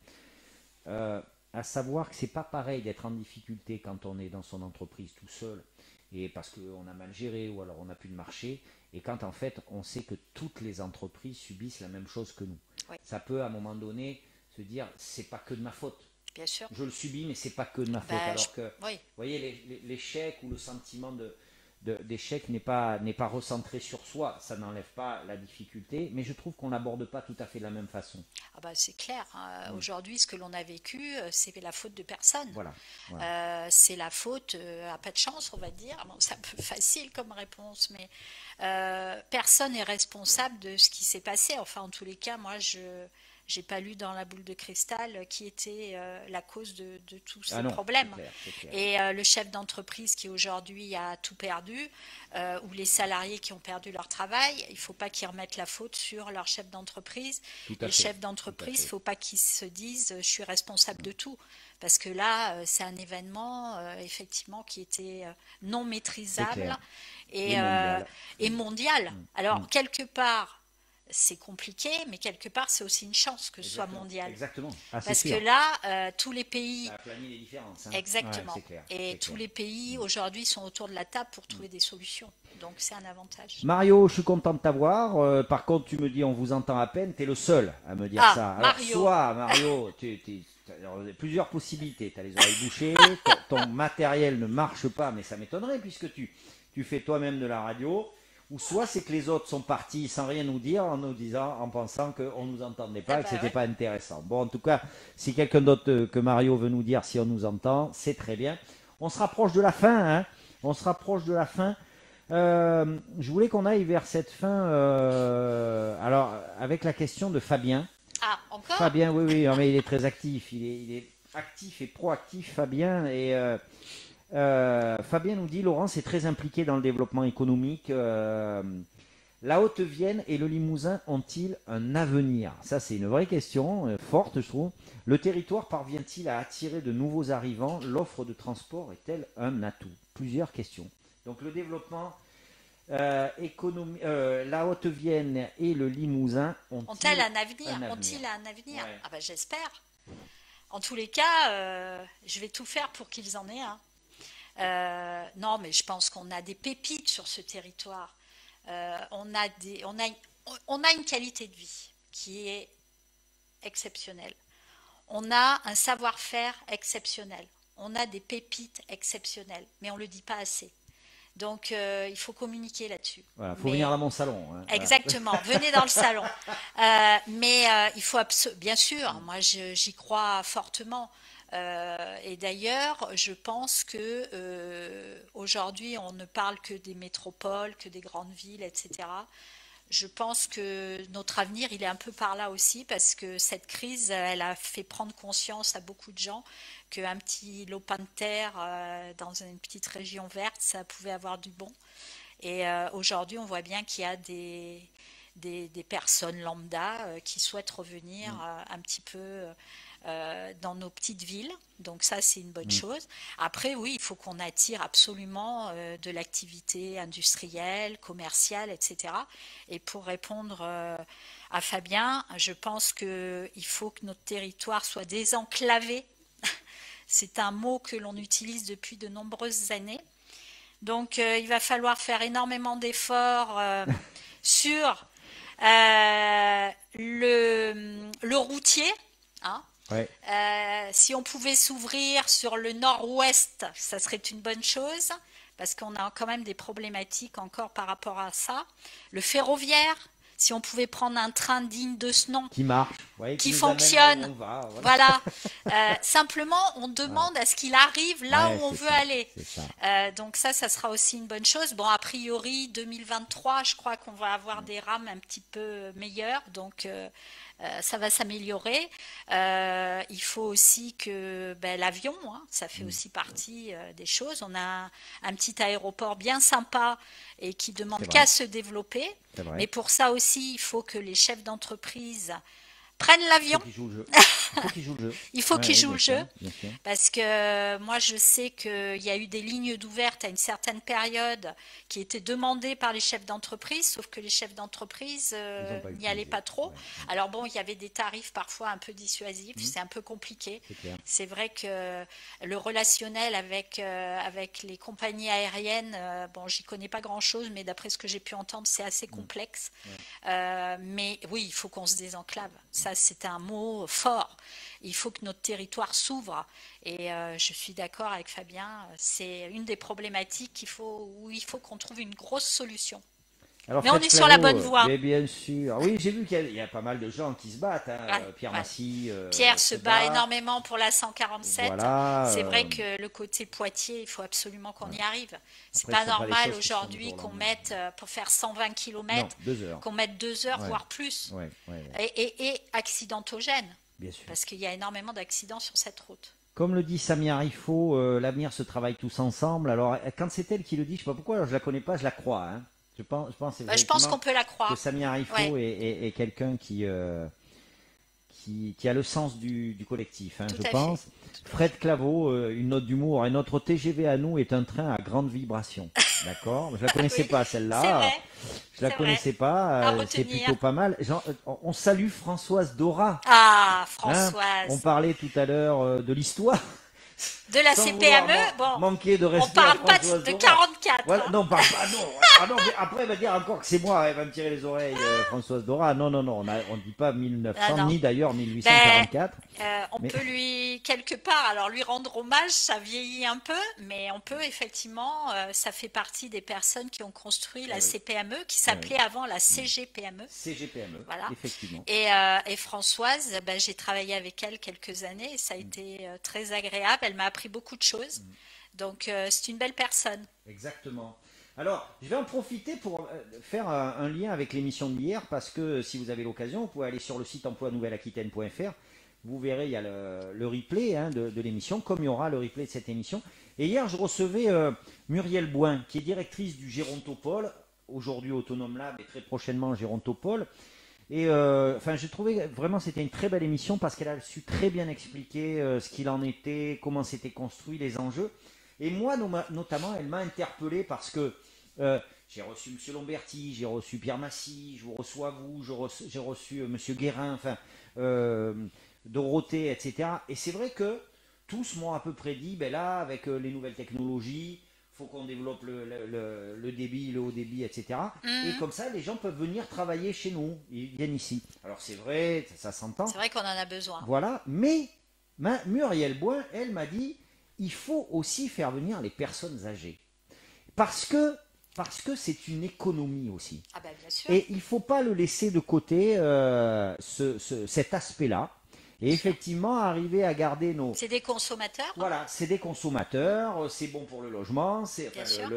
euh, à savoir que c'est pas pareil d'être en difficulté quand on est dans son entreprise tout seul, et parce qu'on a mal géré ou alors on n'a plus de marché, et quand en fait on sait que toutes les entreprises subissent la même chose que nous. Oui, Ça peut à un moment donné se dire c'est pas que de ma faute. bien sûr. Je le subis, mais c'est pas que de ma faute. Ben, Alors que, vous oui. voyez, l'échec ou le sentiment d'échec n'est pas recentré sur soi. Ça n'enlève pas la difficulté, mais je trouve qu'on l'aborde pas tout à fait de la même façon. Ah bah, c'est clair, hein. Mm. Aujourd'hui, ce que l'on a vécu, c'est la faute de personne. Voilà, voilà. C'est la faute à pas de chance, on va dire. Bon, c'est un peu facile comme réponse, mais personne n'est responsable de ce qui s'est passé. Enfin, en tous les cas, moi, je j'ai pas lu dans la boule de cristal qui était la cause de tous Ah ces non, c'est problèmes. clair, c'est clair. Et le chef d'entreprise qui aujourd'hui a tout perdu, ou les salariés qui ont perdu leur travail, il ne faut pas qu'ils remettent la faute sur leur chef d'entreprise. Tout Et à le fait, chef tout à d'entreprise, il ne fait. faut pas qu'il se dise je suis responsable de tout. Parce que là, c'est un événement effectivement qui était non C'est maîtrisable clair. Et et, euh, mondial. et mondial. Mm, mm. Alors, quelque part, c'est compliqué, mais quelque part, c'est aussi une chance que ce soit Exactement, mondial. exactement. Ah, c'est Parce que sûr. là, tous les pays, Ça a plané les différences, hein. Ouais, exactement, c'est clair, et c'est tous clair. les pays Mm. aujourd'hui sont autour de la table pour trouver des solutions. Donc, c'est un avantage. Mario, je suis content de t'avoir. Par contre, tu me dis, on vous entend à peine. Tu es le seul à me dire Ah, ça. Alors, Mario, soit, Mario, alors, plusieurs possibilités. Tu as les oreilles bouchées, ton matériel ne marche pas, mais ça m'étonnerait puisque tu fais toi-même de la radio. Ou soit c'est que les autres sont partis sans rien nous dire, en nous disant, en pensant qu'on ne nous entendait ah pas et que bah c'était ouais. pas intéressant. Bon, en tout cas, si quelqu'un d'autre que Mario veut nous dire si on nous entend, c'est très bien. On se rapproche de la fin, hein. On se rapproche de la fin. Je voulais qu'on aille vers cette fin, alors avec la question de Fabien. Ah, encore? Fabien, oui, oui, non, mais il est très actif. Il est actif et proactif, Fabien. Et Fabien nous dit, Laurence est très impliqué dans le développement économique. La Haute-Vienne et le Limousin ont-ils un avenir? Ça, c'est une vraie question, forte, je trouve. Le territoire parvient-il à attirer de nouveaux arrivants? L'offre de transport est-elle un atout? Plusieurs questions. Donc, le développement la Haute-Vienne et le Limousin Ont-elles ont-ils un avenir? un avenir? Ont-ils un avenir? Ouais. Ah ben j'espère. En tous les cas, je vais tout faire pour qu'ils en aient un. Non, mais je pense qu'on a des pépites sur ce territoire. On a une qualité de vie qui est exceptionnelle. On a un savoir-faire exceptionnel. On a des pépites exceptionnelles, mais on ne le dit pas assez. Donc, il faut communiquer là-dessus. Voilà, faut venir Mais dans mon salon, hein. Voilà. exactement, venez dans le salon. Mais il faut bien sûr, moi j'y crois fortement. Et d'ailleurs, je pense que aujourd'hui, on ne parle que des métropoles, que des grandes villes, etc. Je pense que notre avenir, il est un peu par là aussi, parce que cette crise, elle a fait prendre conscience à beaucoup de gens qu'un petit lopin de terre dans une petite région verte, ça pouvait avoir du bon. Et aujourd'hui, on voit bien qu'il y a des personnes lambda qui souhaitent revenir un petit peu dans nos petites villes. Donc ça, c'est une bonne Mm. chose. Après, oui, il faut qu'on attire absolument de l'activité industrielle, commerciale, etc. Et pour répondre à Fabien, je pense qu'il faut que notre territoire soit désenclavé. C'est un mot que l'on utilise depuis de nombreuses années. Donc, il va falloir faire énormément d'efforts sur le routier, hein. Ouais. Si on pouvait s'ouvrir sur le nord-ouest, ça serait une bonne chose, parce qu'on a quand même des problématiques encore par rapport à ça. Le ferroviaire, si on pouvait prendre un train digne de ce nom, Qui marche, ouais, qui qui nous amène là où fonctionne. on va, voilà. Voilà. Simplement, on Voilà. demande à ce qu'il arrive là Ouais, où on c'est veut ça, aller. c'est ça. Donc ça sera aussi une bonne chose. Bon, a priori, 2023, je crois qu'on va avoir des rames un petit peu meilleures, donc ça va s'améliorer. Il faut aussi que l'avion, hein, ça fait Mm. aussi partie des choses. On a un petit aéroport bien sympa et qui C'est demande vrai, qu'à se développer. c'est Mais vrai. pour ça aussi, il faut que les chefs d'entreprise prennent Il l'avion. faut qu'il joue le jeu. Il faut qu'il joue le jeu. Il faut Ouais, qu'ils ouais, jouent bien le sûr, jeu. bien sûr. Parce que moi, je sais qu'il y a eu des lignes d'ouvertes à une certaine période qui étaient demandées par les chefs d'entreprise, sauf que les chefs d'entreprise Ils n'ont pas n'y allaient utilisé. pas trop. Ouais, ouais. Alors bon, il y avait des tarifs parfois un peu dissuasifs, Mm. c'est un peu compliqué. C'est clair. C'est vrai que le relationnel avec les compagnies aériennes, bon, j'y connais pas grand-chose, mais d'après ce que j'ai pu entendre, c'est assez Mm. complexe. Ouais. Mais oui, il faut qu'on se désenclave. Ça, c'est un mot fort. Il faut que notre territoire s'ouvre. Et je suis d'accord avec Fabien, c'est une des problématiques où il faut qu'on trouve une grosse solution. Alors Mais on Fred est sur la Claveau, bonne voie. mais bien sûr. Oui, j'ai vu qu'il y a pas mal de gens qui se battent, hein. Ouais, Pierre ouais. Massy Pierre se se bat bat. énormément pour la 147. Voilà. C'est vrai que le côté Poitiers, il faut absolument qu'on Ouais. y arrive. C'est Après, ce pas ne sont pas des normal choses qui se font du aujourd'hui jour au qu'on lendemain. mette, pour faire 120 Non, km, 2 heures. qu'on mette 2 heures, Ouais, voire plus. ouais, ouais, ouais. Et accidentogène, Bien sûr. parce qu'il y a énormément d'accidents sur cette route. Comme le dit Samia Rifo, l'avenir se travaille tous ensemble. Alors, quand c'est elle qui le dit, je ne sais pas pourquoi, alors je la connais pas, je la crois, hein. Je pense Je pense qu'on effectivement peut la que croire. Samia Ouais, Rifo est quelqu'un qui a le sens du collectif, hein, tout je à fait. pense. Tout à Fred fait. Claveau, une note d'humour. Et notre TGV à nous est un train à grande vibration. D'accord? Je la connaissais Oui, pas c'est celle-là. vrai, Je la c'est vrai. connaissais À pas. C'est retenir. plutôt pas mal. On salue Françoise Dora. Ah, Hein? On Françoise. parlait tout à l'heure de l'histoire. De la Sans vouloir CPME, bon, manquer de on respect à parle pas Françoise de Dora. 44, Voilà, hein. non, parle pas, non. Ah non, mais après, elle va dire encore que c'est moi, elle va me tirer les oreilles, Françoise Dora. Non, non, non, on ne dit pas Ah 1900, non. ni d'ailleurs Ben, 1844. on Mais peut quelque part, alors lui rendre hommage, ça vieillit un peu, mais on peut effectivement, ça fait partie des personnes qui ont construit la oui, CPME, qui oui, s'appelait avant la CGPME. CGPME, Voilà. effectivement. Et Françoise, ben, j'ai travaillé avec elle quelques années et ça a été très agréable. Elle m'a appris beaucoup de choses. Donc, c'est une belle personne. Exactement. Alors, je vais en profiter pour faire un lien avec l'émission d'hier, parce que si vous avez l'occasion, vous pouvez aller sur le site emploi-nouvelle-aquitaine.fr. Vous verrez, il y a le replay, hein, de l'émission, comme il y aura le replay de cette émission. Et hier, je recevais Muriel Bouin, qui est directrice du Gérontopole. aujourd'hui Autonome Lab et très prochainement Gérontopole. Et enfin, j'ai trouvé vraiment c'était une très belle émission parce qu'elle a su très bien expliquer ce qu'il en était, comment c'était construit, les enjeux. Et moi, notamment, elle m'a interpellé parce que euh, j'ai reçu M. Lomberti, j'ai reçu Pierre Massy, je vous reçois vous, j'ai reçu M. Guérin, enfin, euh, Dorothée, etc. Et c'est vrai que tous m'ont à peu près dit, ben là, avec les nouvelles technologies, il faut qu'on développe le débit, le haut débit, etc. Et Mhm. comme ça, les gens peuvent venir travailler chez nous, ils viennent ici. Alors c'est vrai, ça s'entend, C'est vrai qu'on en a besoin. voilà, mais Muriel Boin, elle m'a dit, il faut aussi faire venir les personnes âgées. Parce que parce que c'est une économie aussi. Ah ben bien sûr, Et il ne faut pas le laisser de côté, cet aspect-là. bien Et sûr. effectivement, arriver à garder nos... C'est des consommateurs, Voilà, c'est des consommateurs, c'est bon pour le logement, c'est bien enfin, sûr,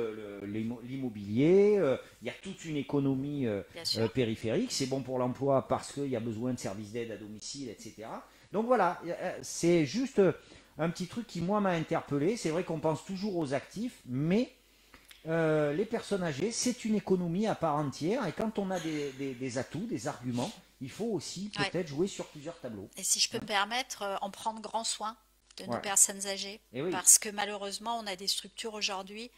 l'immobilier, il y a toute une économie bien sûr. périphérique, c'est bon pour l'emploi parce qu'il y a besoin de services d'aide à domicile, etc. Donc voilà, c'est juste un petit truc qui, moi, m'a interpellé. C'est vrai qu'on pense toujours aux actifs, mais les personnes âgées, c'est une économie à part entière. Et quand on a des atouts, des arguments, il faut aussi Ouais. peut-être jouer sur plusieurs tableaux. Et si je peux Hein. me permettre, en prendre grand soin de nos Ouais. personnes âgées, Et oui, parce que malheureusement, on a des structures aujourd'hui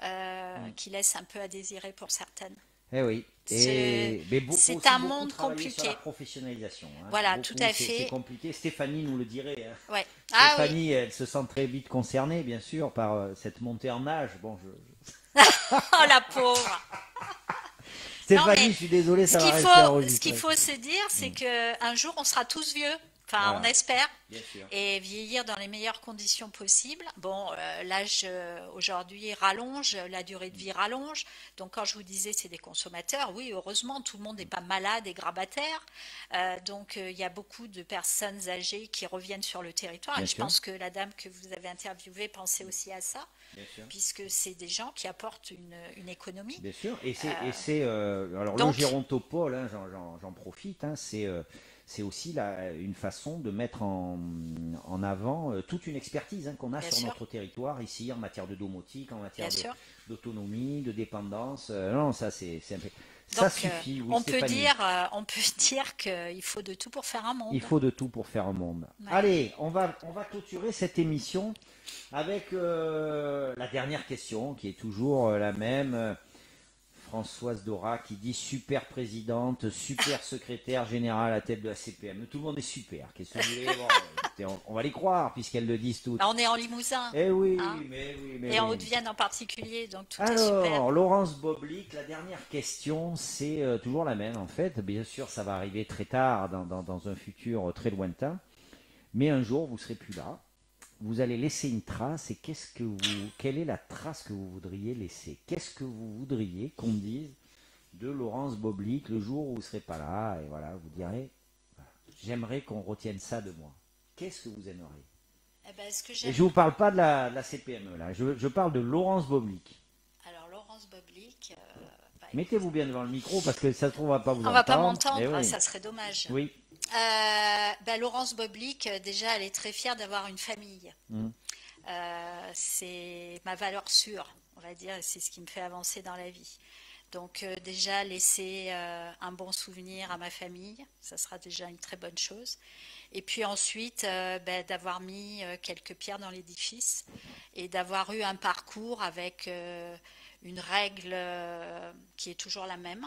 mm. qui laissent un peu à désirer pour certaines. Eh oui. C'est Mais il faut c'est aussi un beaucoup monde travailler sur la compliqué. professionnalisation. Hein. Voilà, tout Beaucoup, à c'est fait. compliqué. Stéphanie nous le dirait. Hein. Ouais. Ah oui. Stéphanie, elle se sent très vite concernée, bien sûr, par cette montée en âge. Bon, Oh la pauvre. Non, Stéphanie, mais je suis désolé, ça va rester ce qu'il enregistré. faut se dire, c'est Mm. que un jour, on sera tous vieux. Enfin, on Voilà, espère. bien sûr. Et vieillir dans les meilleures conditions possibles. Bon, l'âge aujourd'hui rallonge, la durée de vie rallonge. Donc, quand je vous disais c'est des consommateurs, oui, heureusement, tout le monde n'est pas malade et grabataire. Donc, il y a beaucoup de personnes âgées qui reviennent sur le territoire. Et Bien je sûr, pense que la dame que vous avez interviewée pensait aussi à ça, bien sûr. puisque c'est des gens qui apportent une économie. Bien sûr, Euh, alors le donc, gérontopole, hein, j'en profite, hein, c'est aussi une façon de mettre en avant toute une expertise hein, qu'on a bien sur sûr, notre territoire ici en matière de domotique, en bien matière sûr. d'autonomie, de dépendance. Non, ça ça Donc, suffit, oui Stéphanie. on peut dire qu'il faut de tout pour faire un Il monde. faut de tout pour faire un monde. Ouais. Allez, on va clôturer cette émission avec la dernière question qui est toujours la même. Françoise Dora qui dit super présidente, super secrétaire générale à la tête de la CPM. Tout le monde est super. Qu'est-ce que vous voulez bon, écoutez, on va les croire puisqu'elles le disent toutes. Là, on est en Limousin, Eh oui, hein, mais oui, mais et en oui. Haute-Vienne en particulier, donc tout est super. Alors, Laurence Boblik, la dernière question, c'est toujours la même en fait. Bien sûr, ça va arriver très tard dans un futur très lointain. Mais un jour, vous serez plus là. Vous allez laisser une trace et quelle est la trace que vous voudriez laisser? Qu'est-ce que vous voudriez qu'on dise de Laurence Boblik le jour où vous ne serez pas là? Et voilà, vous direz, voilà, j'aimerais qu'on retienne ça de moi. Qu'est-ce que vous aimeriez? Eh ben, ce que Et j'aime, je ne vous parle pas de la CPME là, je parle de Laurence Boblik. alors Laurence Boblik, bah, écoutez, Mettez-vous bien devant le micro parce que ça se trouve on va pas vous on va pas entendre. Eh m'entendre, oui, ça serait dommage. oui. Bah, Laurence Boblik, déjà, elle est très fière d'avoir une famille. Mm. C'est ma valeur sûre, on va dire, et c'est ce qui me fait avancer dans la vie. Donc déjà laisser un bon souvenir à ma famille, ça sera déjà une très bonne chose. Et puis ensuite, ben, d'avoir mis quelques pierres dans l'édifice et d'avoir eu un parcours avec une règle qui est toujours la même,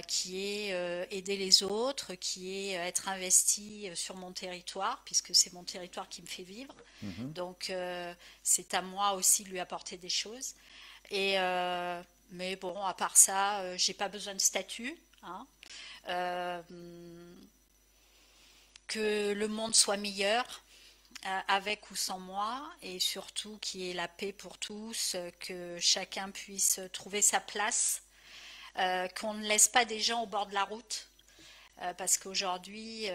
qui est aider les autres, qui est être investi sur mon territoire, puisque c'est mon territoire qui me fait vivre. Mhm. Donc c'est à moi aussi de lui apporter des choses. Et mais bon, à part ça, j'ai pas besoin de statut, hein. Euh, que le monde soit meilleur, avec ou sans moi, et surtout qu'il y ait la paix pour tous, que chacun puisse trouver sa place, qu'on ne laisse pas des gens au bord de la route. Parce qu'aujourd'hui,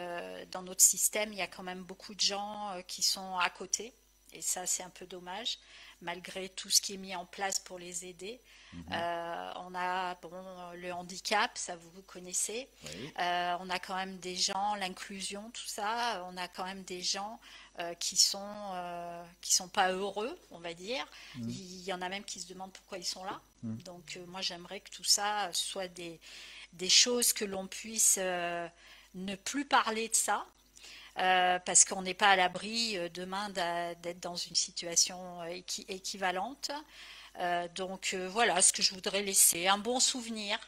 dans notre système, il y a quand même beaucoup de gens qui sont à côté. Et ça, c'est un peu dommage, malgré tout ce qui est mis en place pour les aider. Mhm. On a bon, le handicap, ça vous connaissez. Oui. On a quand même des gens, l'inclusion, tout ça. On a quand même des gens qui sont pas heureux, on va dire. Mhm. Il y en a même qui se demandent pourquoi ils sont là. Mhm. Donc moi j'aimerais que tout ça soit des choses que l'on puisse ne plus parler de ça, parce qu'on n'est pas à l'abri demain d'être dans une situation équivalente. Donc voilà ce que je voudrais laisser, Un bon un souvenir.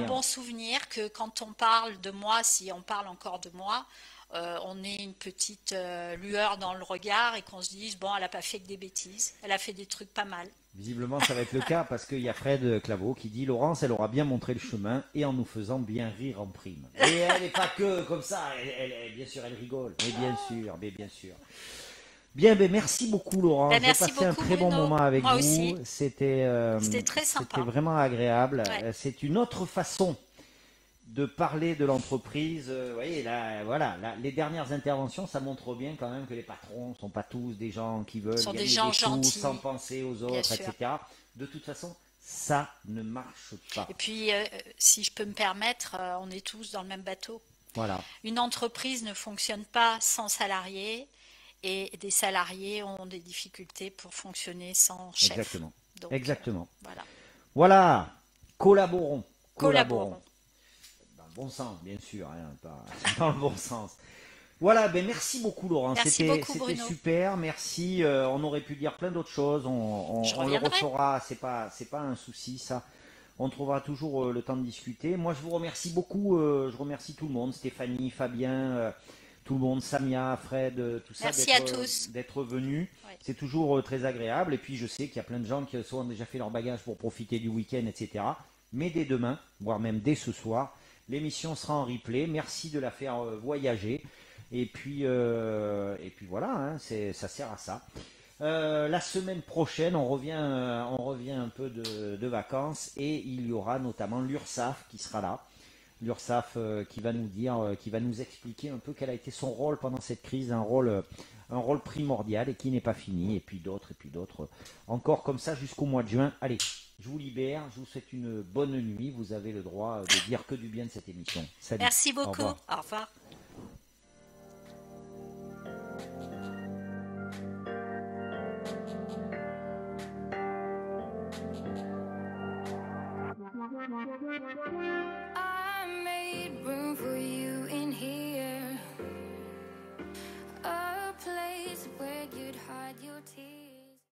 bon souvenir que quand on parle de moi, si on parle encore de moi, on ait une petite lueur dans le regard et qu'on se dise, bon, elle n'a pas fait que des bêtises, elle a fait des trucs pas mal. Visiblement, ça va être le cas parce qu'il y a Fred Claveau qui dit Laurence, elle aura bien montré le chemin et en nous faisant bien rire en prime. Et elle n'est pas que comme ça, bien sûr, elle rigole. Mais bien sûr, mais bien sûr. Bien, ben merci beaucoup Ben, Laurence. J'ai merci passé un beaucoup très bon Bruno, moment avec moi aussi, vous. c'était très C'était sympa. vraiment agréable. Ouais. C'est une autre façon de parler de l'entreprise. Vous voyez, là, voilà, là, les dernières interventions, ça montre bien quand même que les patrons ne sont pas tous des gens qui Ce veulent sont des gagner gens des sous sans gentils, penser aux bien autres, sûr. etc. De toute façon, ça ne marche Et pas. puis, si je peux me permettre, on est tous dans le même bateau. Voilà, Une entreprise ne fonctionne pas sans salariés et des salariés ont des difficultés pour fonctionner sans chef. exactement. Donc, Exactement. voilà. Voilà, collaborons, collaborons. Collaborons. Dans le bon sens, bien sûr, hein, pas dans le bon sens. Voilà, ben merci beaucoup Laurent, Merci beaucoup c'était Bruno. super, merci. On aurait pu dire plein d'autres choses, Je on le reviendrai. refera, c'est pas un souci ça. On trouvera toujours le temps de discuter. Moi je vous remercie beaucoup, je remercie tout le monde, Stéphanie, Fabien, tout le monde, Samia, Fred, tout ça Merci à tous. d'être venus. Ouais. C'est toujours très agréable. Et puis je sais qu'il y a plein de gens qui ont déjà fait leur bagage pour profiter du week-end, etc. Mais dès demain, voire même dès ce soir, l'émission sera en replay. Merci de la faire voyager. Et puis voilà, hein, ça sert à ça. La semaine prochaine, on revient un peu de vacances et il y aura notamment l'URSSAF qui sera là. L'URSSAF qui va nous dire, qui va nous expliquer un peu quel a été son rôle pendant cette crise, un rôle primordial et qui n'est pas fini. Et puis d'autres, encore comme ça jusqu'au mois de juin. Allez, je vous libère, je vous souhaite une bonne nuit. Vous avez le droit de dire que du bien de cette émission. Salut, Merci au beaucoup. revoir. Au revoir. I made room for you in here.